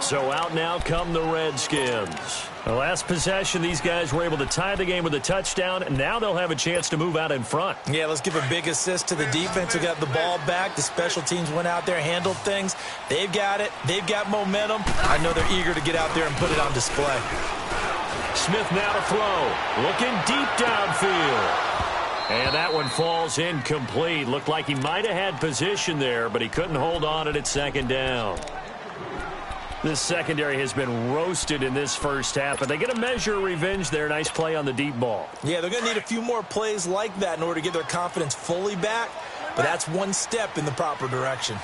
So out now come the Redskins. The last possession, these guys were able to tie the game with a touchdown, and now they'll have a chance to move out in front. Yeah, let's give a big assist to the defense who got the ball back. The special teams went out there, handled things. They've got it. They've got momentum. I know they're eager to get out there and put it on display. Smith now to throw. Looking deep downfield. And that one falls incomplete. Looked like he might have had position there, but he couldn't hold on at second down. This secondary has been roasted in this first half, but they get a measure of revenge there. Nice play on the deep ball. Yeah, they're going to need a few more plays like that in order to get their confidence fully back, but that's one step in the proper direction.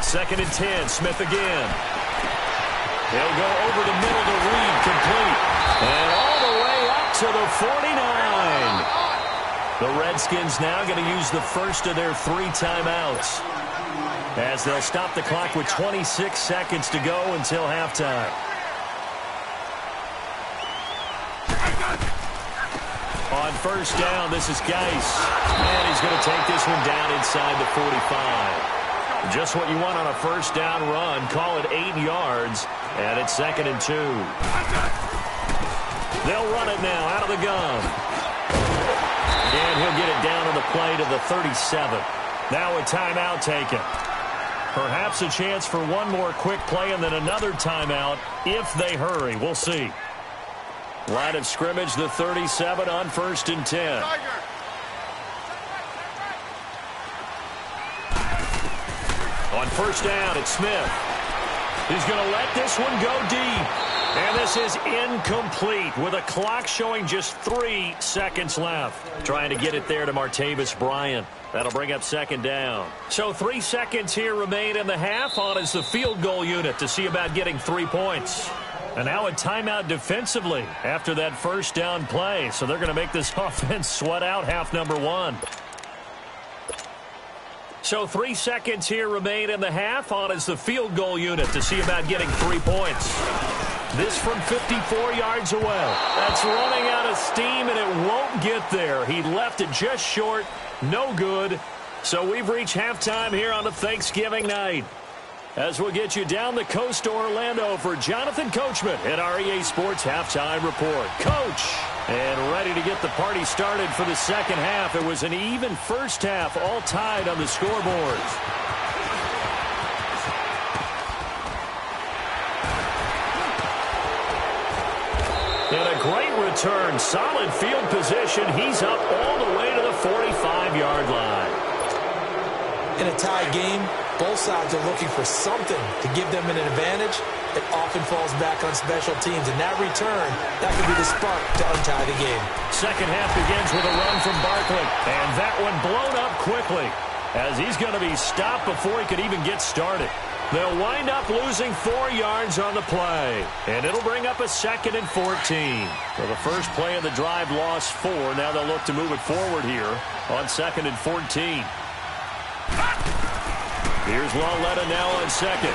2nd and 10, Smith again. He'll go over the middle to Reed, complete. And all the way up to the 49. The Redskins now going to use the first of their 3 timeouts, as they'll stop the clock with 26 seconds to go until halftime. On first down, this is Geis. And he's going to take this one down inside the 45. Just what you want on a first down run. Call it 8 yards. And it's 2nd and 2. They'll run it now out of the gun. And he'll get it down on the play to the 37. Now a timeout taken. Perhaps a chance for one more quick play and then another timeout if they hurry. We'll see. Line of scrimmage, the 37 on 1st and 10. On first down, it's Smith. He's going to let this one go deep. And this is incomplete with a clock showing just 3 seconds left. Trying to get it there to Martavis Bryant. That'll bring up 2nd down. So 3 seconds here remain in the half. On is the field goal unit to see about getting 3 points. And now a timeout defensively after that first down play. So they're going to make this offense sweat out half number 1. So 3 seconds here remain in the half. On is the field goal unit to see about getting 3 points. This from 54 yards away. That's running out of steam, and it won't get there. He left it just short. No good. So we've reached halftime here on a Thanksgiving night. As we'll get you down the coast to Orlando for Jonathan Coachman at our EA Sports Halftime Report. Coach, and ready to get the party started for the second half. It was an even first half, all tied on the scoreboards. And a great return. Solid field position. He's up all the way to the 45-yard line. In a tie game, both sides are looking for something to give them an advantage. it often falls back on special teams. And that return, that could be the spark to untie the game. Second half begins with a run from Barkley. And that one blown up quickly as he's going to be stopped before he could even get started. They'll wind up losing 4 yards on the play. And it'll bring up a 2nd and 14. So the first play of the drive lost 4. Now they'll look to move it forward here on 2nd and 14. Here's Lauletta now on 2nd.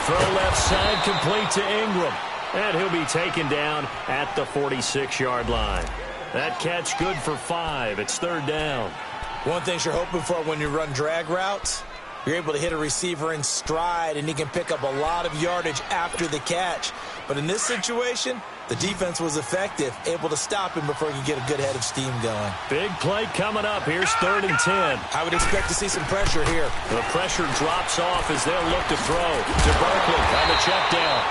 Throw left side complete to Ingram. And he'll be taken down at the 46-yard line. That catch good for 5. It's 3rd down. One thing you're hoping for when you run drag routes, you're able to hit a receiver in stride, and he can pick up a lot of yardage after the catch. But in this situation, the defense was effective, able to stop him before he could get a good head of steam going. Big play coming up. Here's 3rd and 10. I would expect to see some pressure here. The pressure drops off as they'll look to throw to Barkley on the check down.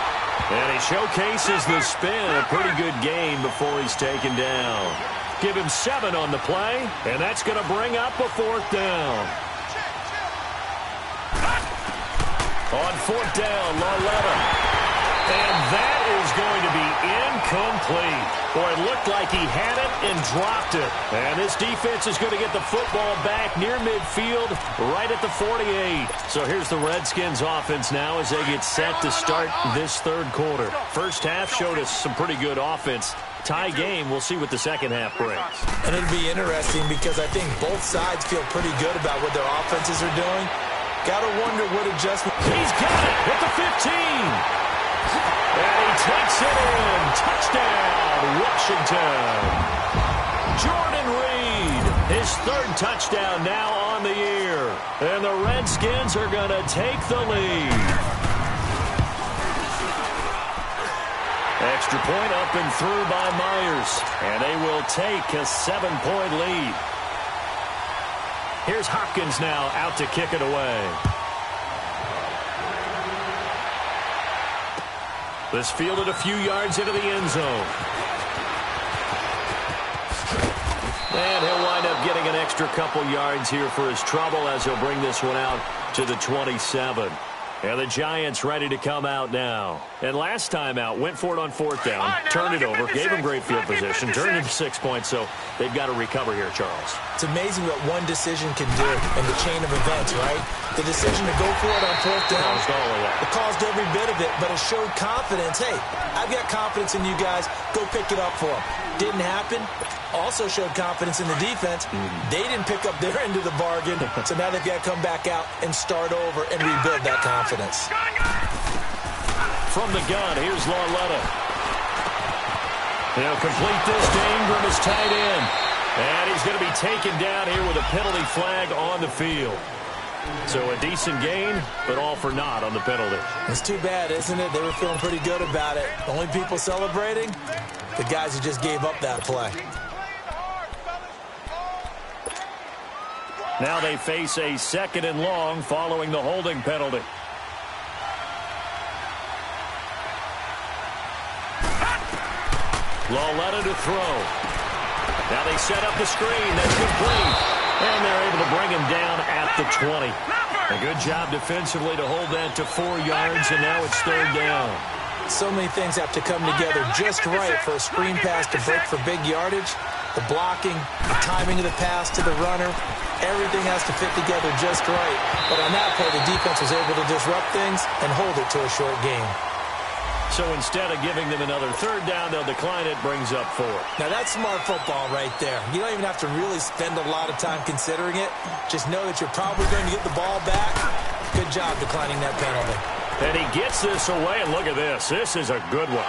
And he showcases the spin. A pretty good game before he's taken down. Give him 7 on the play, and that's going to bring up a 4th down. On 4th down, Lauletta. And that is going to be incomplete. Boy, it looked like he had it and dropped it. And this defense is going to get the football back near midfield, right at the 48. So here's the Redskins offense now as they get set to start this 3rd quarter. First half showed us some pretty good offense. Tie game, we'll see what the second half brings. And it'll be interesting because I think both sides feel pretty good about what their offenses are doing. Gotta wonder what adjustment. He's got it at the 15. And he takes it in. Touchdown, Washington. Jordan Reed, his 3rd touchdown now on the year. And the Redskins are going to take the lead. Extra point up and through by Myers. And they will take a 7-point lead. Here's Hopkins now out to kick it away. This fielded a few yards into the end zone. And he'll wind up getting an extra couple yards here for his trouble as he'll bring this one out to the 27. And the Giants ready to come out now. And last time out, went for it on 4th down, turned it over, gave him great field position, turned it into 6 points, so they've got to recover here, Charles. It's amazing what one decision can do in the chain of events, right? The decision to go for it on 4th down, Caused all of that. It caused every bit of it, but it showed confidence. Hey, I've got confidence in you guys. Go pick it up for them. Didn't happen. Also showed confidence in the defense. They didn't pick up their end of the bargain, so now they've got to come back out and start over and rebuild that confidence. From the gun, here's Lauletta. They'll complete this to Ingram as tight end. And he's going to be taken down here with a penalty flag on the field. So a decent gain, but all for naught on the penalty. It's too bad, isn't it? They were feeling pretty good about it. The only people celebrating, the guys who just gave up that play. Now they face a 2nd and long following the holding penalty. Lauletta to throw. Now they set up the screen. That's complete. And they're able to bring him down at the 20. A good job defensively to hold that to 4 yards, and now it's 3rd down. So many things have to come together just right for a screen pass to break for big yardage. The blocking, the timing of the pass to the runner, everything has to fit together just right. But on that play, the defense was able to disrupt things and hold it to a short game. So instead of giving them another 3rd down, they'll decline it, brings up 4. Now that's smart football right there. You don't even have to really spend a lot of time considering it. Just know that you're probably going to get the ball back. Good job declining that penalty. And he gets this away, and look at this. This is a good one.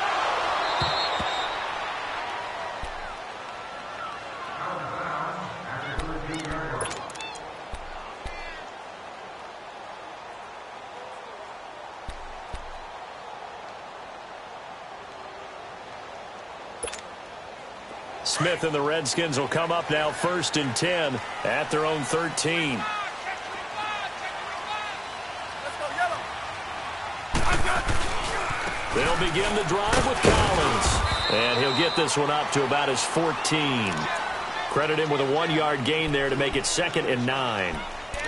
Smith and the Redskins will come up now 1st and 10 at their own 13. They'll begin the drive with Collins. And he'll get this one up to about his 14. Credit him with a 1-yard gain there to make it 2nd and 9.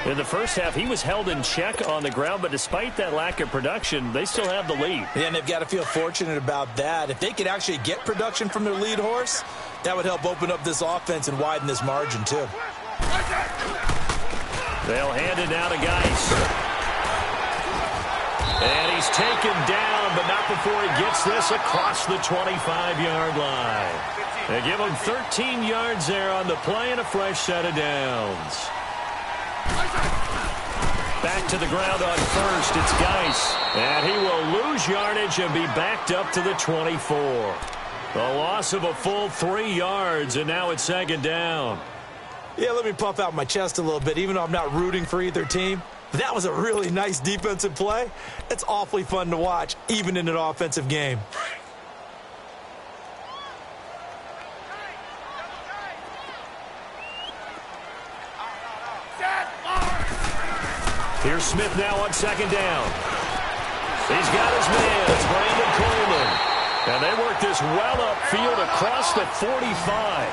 In the first half, he was held in check on the ground, but despite that lack of production, they still have the lead. Yeah, and they've got to feel fortunate about that. If they could actually get production from their lead horse, that would help open up this offense and widen this margin, too. They'll hand it now to Geis. And he's taken down, but not before he gets this across the 25-yard line. They give him 13 yards there on the play and a fresh set of downs. Back to the ground on first. It's Geis. And he will lose yardage and be backed up to the 24. A loss of a full 3 yards, and now it's second down. Yeah, let me puff out my chest a little bit, even though I'm not rooting for either team. That was a really nice defensive play. It's awfully fun to watch, even in an offensive game. Here's Smith now on second down. He's got his man. It's Brandon Coleman. And they work this well upfield across the 45.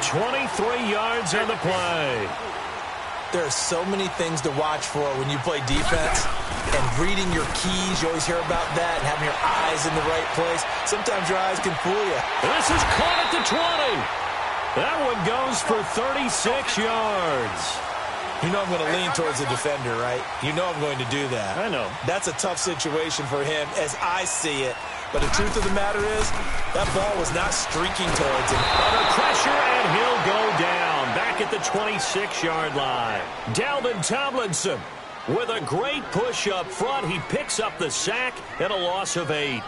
23 yards on the play. There are so many things to watch for when you play defense. And reading your keys, you always hear about that, and having your eyes in the right place. Sometimes your eyes can fool you. This is caught at the 20. That one goes for 36 yards. You know I'm going to lean towards the defender, right? You know I'm going to do that. I know. That's a tough situation for him as I see it. But the truth of the matter is, that ball was not streaking towards him. Under pressure, and he'll go down. Back at the 26-yard line. Dalvin Tomlinson with a great push up front. He picks up the sack and a loss of 8.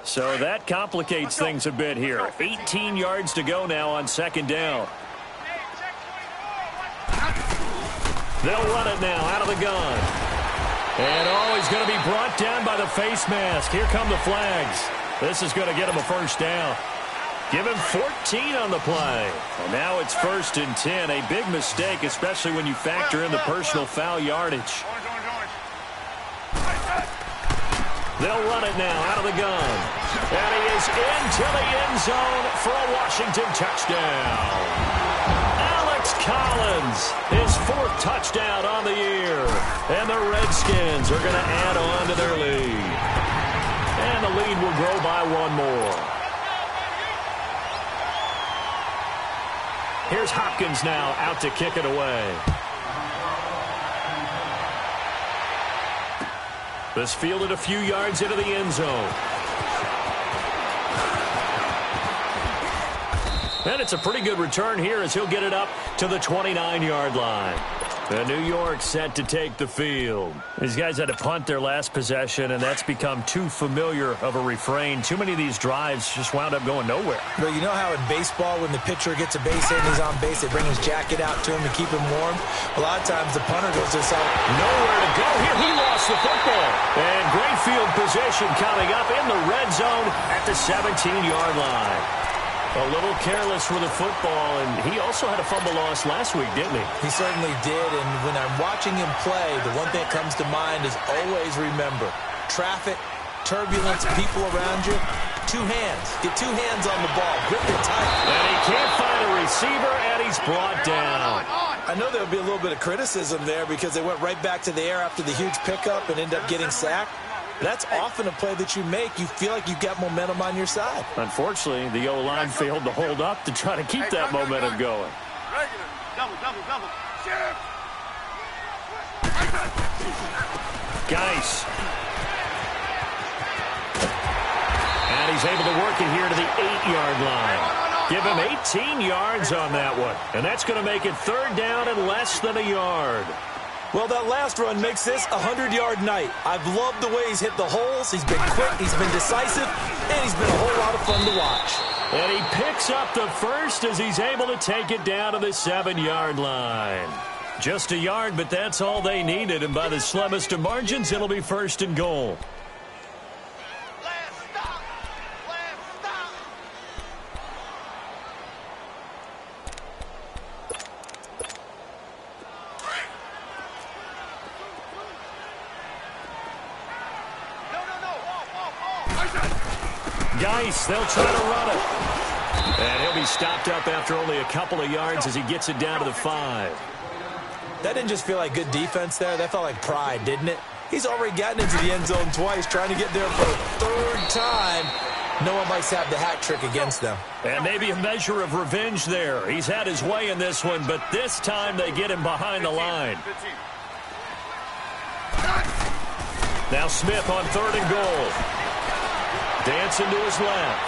So that complicates things a bit here. 18 yards to go now on second down. They'll run it now out of the gun. And he's going to be brought down by the face mask. Here come the flags. This is going to get him a first down. Give him 14 on the play. And now it's 1st and 10. A big mistake, especially when you factor in the personal foul yardage. They'll run it now out of the gun. And he is into the end zone for a Washington touchdown. Alex Collins, his 4th touchdown on the year. And the Redskins are going to add on to their lead. And the lead will grow by 1 more. Here's Hopkins now out to kick it away. This fielded a few yards into the end zone. And it's a pretty good return here as he'll get it up to the 29-yard line. The New York set to take the field. These guys had to punt their last possession, and that's become too familiar of a refrain. Too many of these drives just wound up going nowhere. But you know how in baseball, when the pitcher gets a base hit and he's on base, they bring his jacket out to him to keep him warm? A lot of times the punter goes to side. Nowhere to go here. He lost the football. And great field position coming up in the red zone at the 17-yard line. A little careless with the football, and he also had a fumble loss last week, didn't he? He certainly did, and when I'm watching him play, the one thing that comes to mind is always remember, traffic, turbulence, people around you, 2 hands. Get 2 hands on the ball. Grip it tight. And he can't find a receiver, and he's brought down. I know there would be a little bit of criticism there because they went right back to the air after the huge pickup and ended up getting sacked. That's often a play that you make. You feel like you've got momentum on your side. Unfortunately, the O-line failed to hold up to try to keep that momentum going. Double. Geis. And he's able to work it here to the 8-yard line. Give him 18 yards on that one. And that's going to make it 3rd down and less than a yard. Well, that last run makes this a 100-yard night. I've loved the way he's hit the holes. He's been quick, he's been decisive, and he's been a whole lot of fun to watch. And he picks up the first as he's able to take it down to the 7-yard line. Just a yard, but that's all they needed. And by the slimmest of margins, it'll be 1st and goal. Geis, they'll try to run it. And he'll be stopped up after only a couple of yards as he gets it down to the 5. That didn't just feel like good defense there. That felt like pride, didn't it? He's already gotten into the end zone twice, trying to get there for a third time. No one likes to have the hat trick against them. And maybe a measure of revenge there. He's had his way in this one, but this time they get him behind the line. Now Smith on 3rd and goal. Dancing to his left.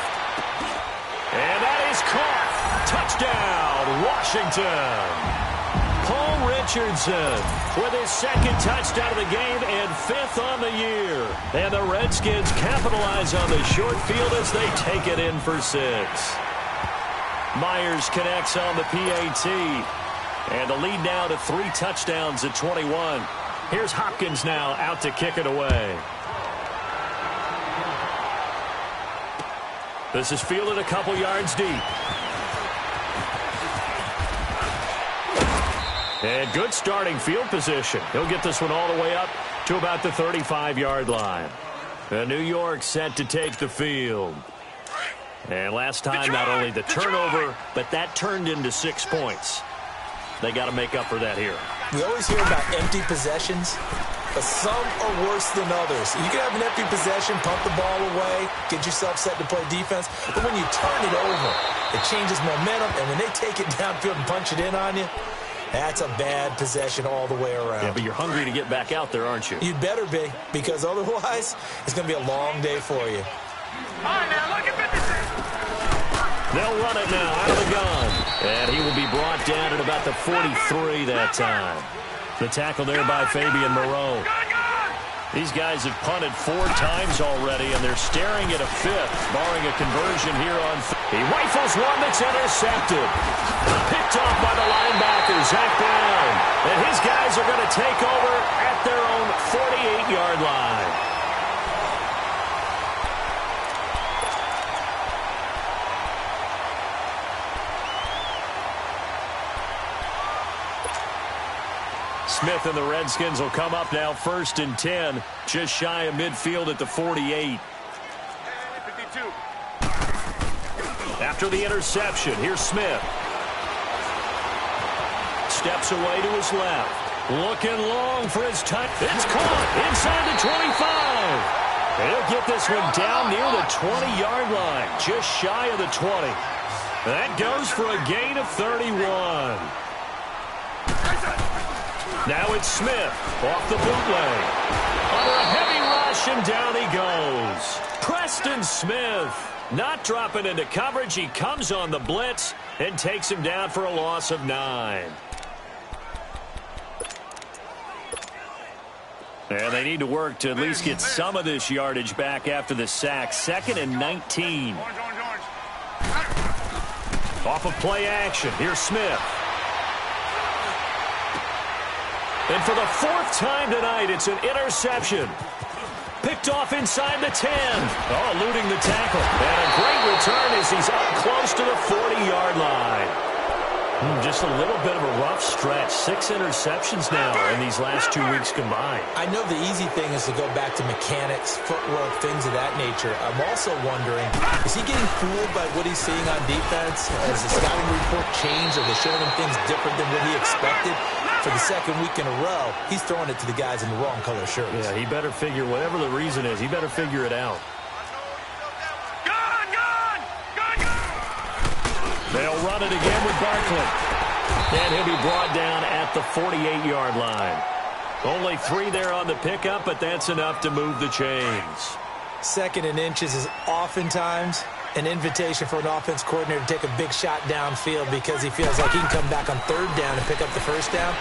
And that is caught. Touchdown, Washington. Paul Richardson with his 2nd touchdown of the game and 5th on the year. And the Redskins capitalize on the short field as they take it in for 6. Myers connects on the PAT. And the lead now to 3 touchdowns at 21. Here's Hopkins now out to kick it away. This is fielded a couple yards deep. And good starting field position. He'll get this one all the way up to about the 35-yard line. New York set to take the field. And last time, not only the turnover, but that turned into 6 points. They got to make up for that here. We always hear about empty possessions, but some are worse than others. You can have an empty possession, pump the ball away, get yourself set to play defense, but when you turn it over, it changes momentum, and when they take it downfield and punch it in on you, that's a bad possession all the way around. Yeah, but you're hungry to get back out there, aren't you? You'd better be, because otherwise, it's going to be a long day for you. All right, now, look at 56. They'll run it now out of the gun. And he will be brought down at about the 43 that time. The tackle there by Fabian Moreau. These guys have punted 4 times already, and they're staring at a 5th, barring a conversion here on. He rifles one that's intercepted. Picked off by the linebacker, Zach Brown. And his guys are going to take over at their own 48-yard line. Smith and the Redskins will come up now 1st and 10, just shy of midfield at the 48. 52. After the interception, here's Smith. Steps away to his left. Looking long for his touch. It's caught inside the 25. He'll get this one down near the 20-yard line, just shy of the 20. That goes for a gain of 31. Now it's Smith off the bootleg. Under a heavy rush, and down he goes. Preston Smith not dropping into coverage. He comes on the blitz and takes him down for a loss of 9. And they need to work to at least get some of this yardage back after the sack. 2nd and 19. Off of play action, here's Smith. And for the 4th time tonight, it's an interception. Picked off inside the 10. Oh, eluding the tackle. And a great return as he's up close to the 40-yard line. Just a little bit of a rough stretch. 6 interceptions now in these last 2 weeks combined. I know the easy thing is to go back to mechanics, footwork, things of that nature. I'm also wondering, is he getting fooled by what he's seeing on defense? Has the scouting report changed? Are they showing him things different than what he expected? For the 2nd week in a row, he's throwing it to the guys in the wrong color shirts. Yeah, he better figure, whatever the reason is, he better figure it out. They'll run it again with Barkley. And he'll be brought down at the 48-yard line. Only 3 there on the pickup, but that's enough to move the chains. 2nd and inches is oftentimes an invitation for an offense coordinator to take a big shot downfield because he feels like he can come back on 3rd down and pick up the 1st down.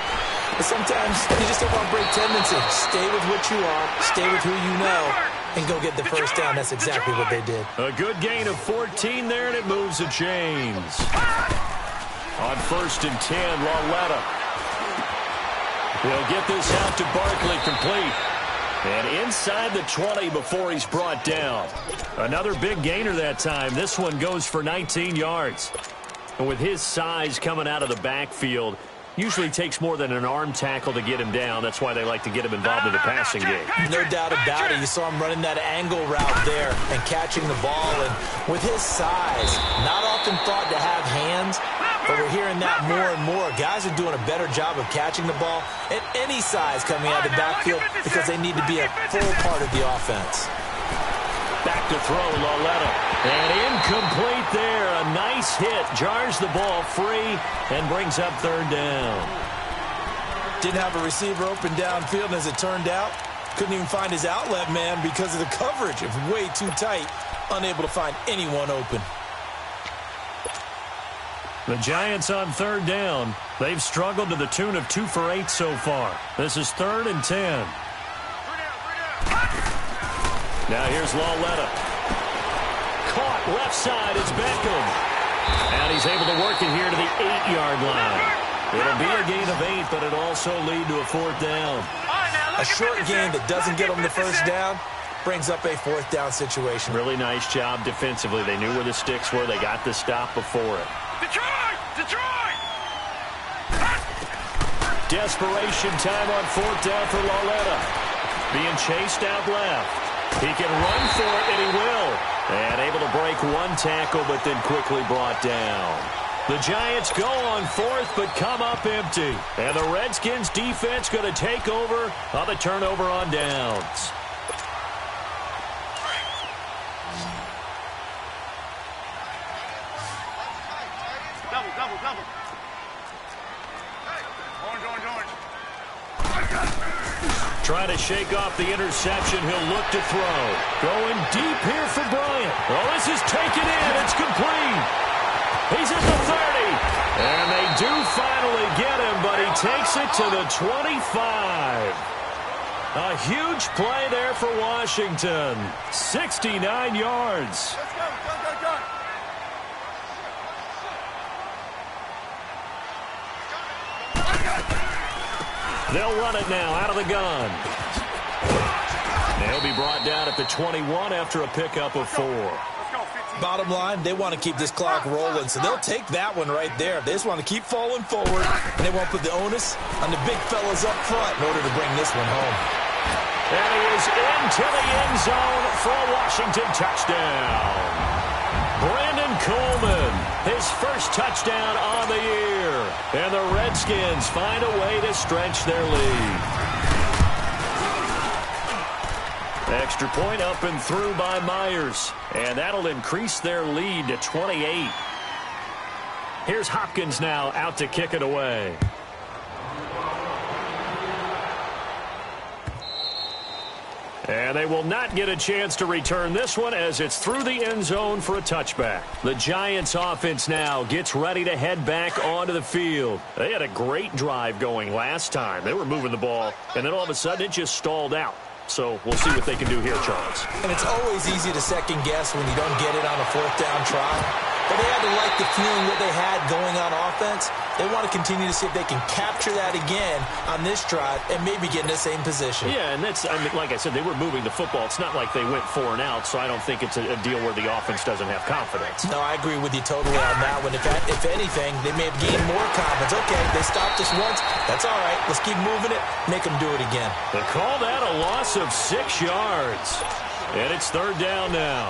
But sometimes you just don't want to break tendency. Stay with what you are, stay with who you know, and go get the 1st down. That's exactly what they did. A good gain of 14 there, and it moves the chains. On 1st and 10, Lauletta. He'll get this out to Barkley complete. And inside the 20 before he's brought down. Another big gainer that time. This one goes for 19 yards. And with his size coming out of the backfield, Usually takes more than an arm tackle to get him down. That's why they like to get him involved in the passing game. No doubt about it. You saw him running that angle route there and catching the ball. And with his size, not often thought to have hands, but we're hearing that more and more. Guys are doing a better job of catching the ball at any size coming out of the backfield because they need to be a full part of the offense. Back to throw, Lauletta. And incomplete there. A nice hit. Jars the ball free and brings up third down. Didn't have a receiver open downfield, and as it turned out, couldn't even find his outlet man because of the coverage. It was way too tight. Unable to find anyone open. The Giants on third down. They've struggled to the tune of 2 for 8 so far. This is 3rd and 10. Now here's Lauletta. Caught left side. It's Beckham. And he's able to work it here to the 8-yard line. It'll be a gain of 8, but it'll also lead to a 4th down. A short game that doesn't get them the first down brings up a 4th down situation. Really nice job defensively. They knew where the sticks were. They got the stop before it. Detroit! Desperation time on 4th down for Lauletta. Being chased out left. He can run for it, and he will. And able to break one tackle, but then quickly brought down. The Giants go on 4th, but come up empty. And the Redskins defense going to take over on the turnover on downs. Double. Orange. Trying to shake off the interception. He'll look to throw. Going deep here for Bryant. Oh, this is taken in. It's complete. He's at the 30. And they do finally get him, but he takes it to the 25. A huge play there for Washington. 69 yards. Let's go. They'll run it now out of the gun. They'll be brought down at the 21 after a pickup of 4. Bottom line, they want to keep this clock rolling, so they'll take that one right there. They just want to keep falling forward, and they won't put the onus on the big fellas up front in order to bring this one home. And he is into the end zone for a Washington touchdown. Brandon Coleman, his first touchdown on the year. And the Redskins find a way to stretch their lead. Extra point up and through by Myers. And that'll increase their lead to 28. Here's Hopkins now out to kick it away. And they will not get a chance to return this one as it's through the end zone for a touchback. The Giants offense now gets ready to head back onto the field. They had a great drive going last time. They were moving the ball, and then all of a sudden it just stalled out. So we'll see what they can do here, Charles. And it's always easy to second guess when you don't get it on a 4th down try. But they had to like the feeling that they had going on offense. They want to continue to see if they can capture that again on this drive and maybe get in the same position. Yeah, and that's, like I said, they were moving the football. It's not like they went 4 and out, so I don't think it's a deal where the offense doesn't have confidence. No, I agree with you totally on that one. If anything, they may have gained more confidence. Okay, they stopped us once. That's all right. Let's keep moving it. Make them do it again. They call that a loss of 6 yards. And it's 3rd down now.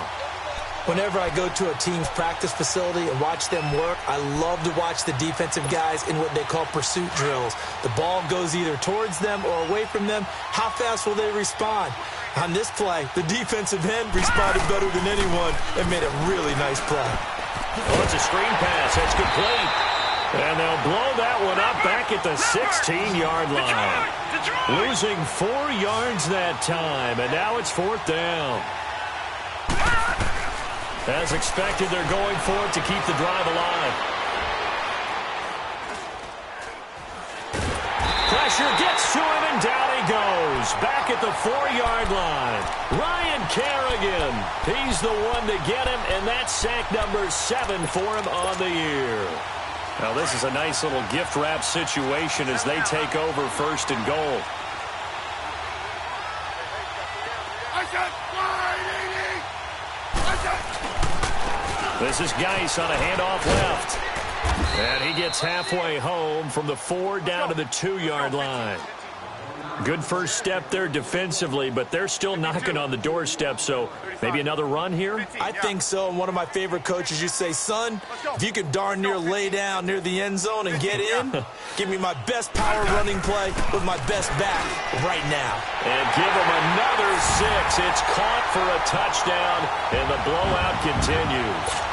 Whenever I go to a team's practice facility and watch them work, I love to watch the defensive guys in what they call pursuit drills. The ball goes either towards them or away from them. How fast will they respond? On this play, the defensive end responded better than anyone and made a really nice play. Oh, it's a screen pass. That's complete. And they'll blow that one up back at the 16-yard line. Losing 4 yards that time, and now it's 4th down. As expected, they're going for it to keep the drive alive. Pressure gets to him, and down he goes. Back at the 4-yard line. Ryan Kerrigan, he's the one to get him, and that's sack number 7 for him on the year. Now, this is a nice little gift wrap situation as they take over 1st and goal. This is Geis on a handoff left. And he gets halfway home from the 4 down to the 2-yard line. Good first step there defensively, but they're still knocking on the doorstep, so maybe another run here? I think so, and one of my favorite coaches used to say, son, if you can darn near lay down near the end zone and get in, give me my best power running play with my best back right now. And give him another 6. It's caught for a touchdown, and the blowout continues.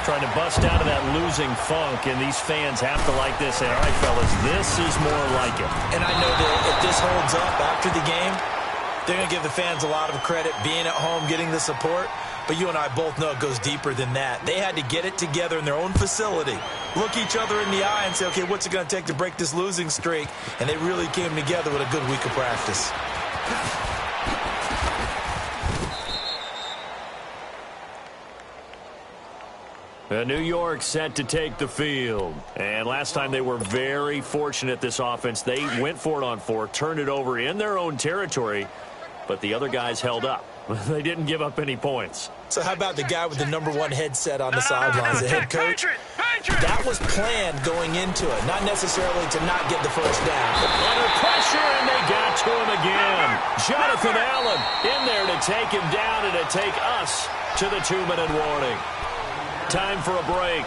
Trying to bust out of that losing funk, and these fans have to like this. Say, all right, fellas, this is more like it. And I know that if this holds up after the game, they're going to give the fans a lot of credit, being at home, getting the support. But you and I both know it goes deeper than that. They had to get it together in their own facility, look each other in the eye and say, okay, what's it going to take to break this losing streak? And they really came together with a good week of practice. New York set to take the field. And last time they were very fortunate, this offense. They went for it on 4, turned it over in their own territory, but the other guys held up. They didn't give up any points. So how about the guy with the #1 headset on the sidelines, the head coach? That was planned going into it, not necessarily to not get the first down. Under pressure, and they got to him again. Jonathan Allen in there to take him down and to take us to the 2-minute warning. Time for a break.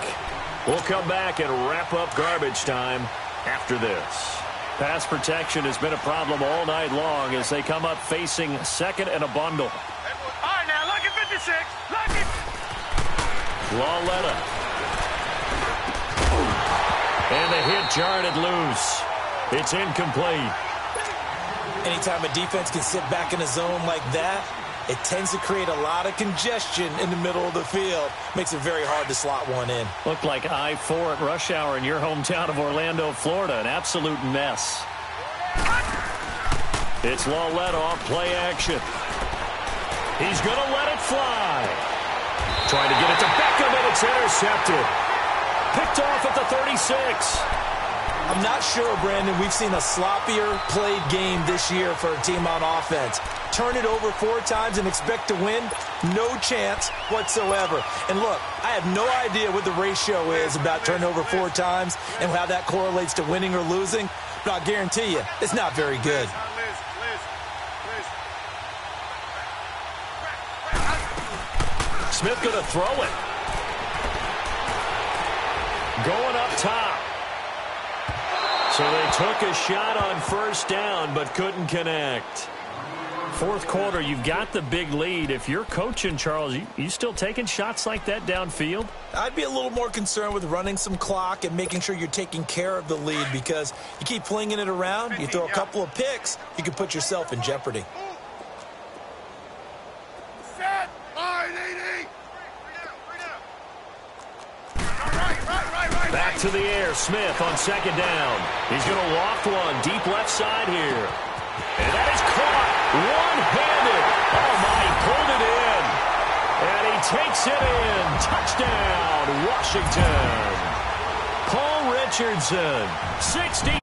We'll come back and wrap up garbage time after this. Pass protection has been a problem all night long as they come up facing second and a bundle. All right, now, look at 56. Look at... Lawletta. And the hit jarred it loose. It's incomplete. Anytime a defense can sit back in a zone like that, it tends to create a lot of congestion in the middle of the field. Makes it very hard to slot one in. Looked like I-4 at rush hour in your hometown of Orlando, Florida. An absolute mess. It's Lawletta off play action. He's going to let it fly. Trying to get it to Beckham, and it's intercepted. Picked off at the 36. I'm not sure, Brandon, we've seen a sloppier played game this year for a team on offense. Turn it over 4 times and expect to win? No chance whatsoever. And look, I have no idea what the ratio is about turning over 4 times and how that correlates to winning or losing, but I guarantee you, it's not very good. Smith going to throw it. Going up top. So they took a shot on first down but couldn't connect. Fourth quarter, you've got the big lead. If you're coaching, Charles, you still taking shots like that downfield? I'd be a little more concerned with running some clock and making sure you're taking care of the lead, because you keep flinging it around, you throw a couple of picks, you can put yourself in jeopardy. Set. All right, 80. Back to the air, Smith on second down. He's going to loft one deep left side here. And that is caught one-handed. Oh, my, he pulled it in. And he takes it in. Touchdown, Washington. Paul Richardson, 60.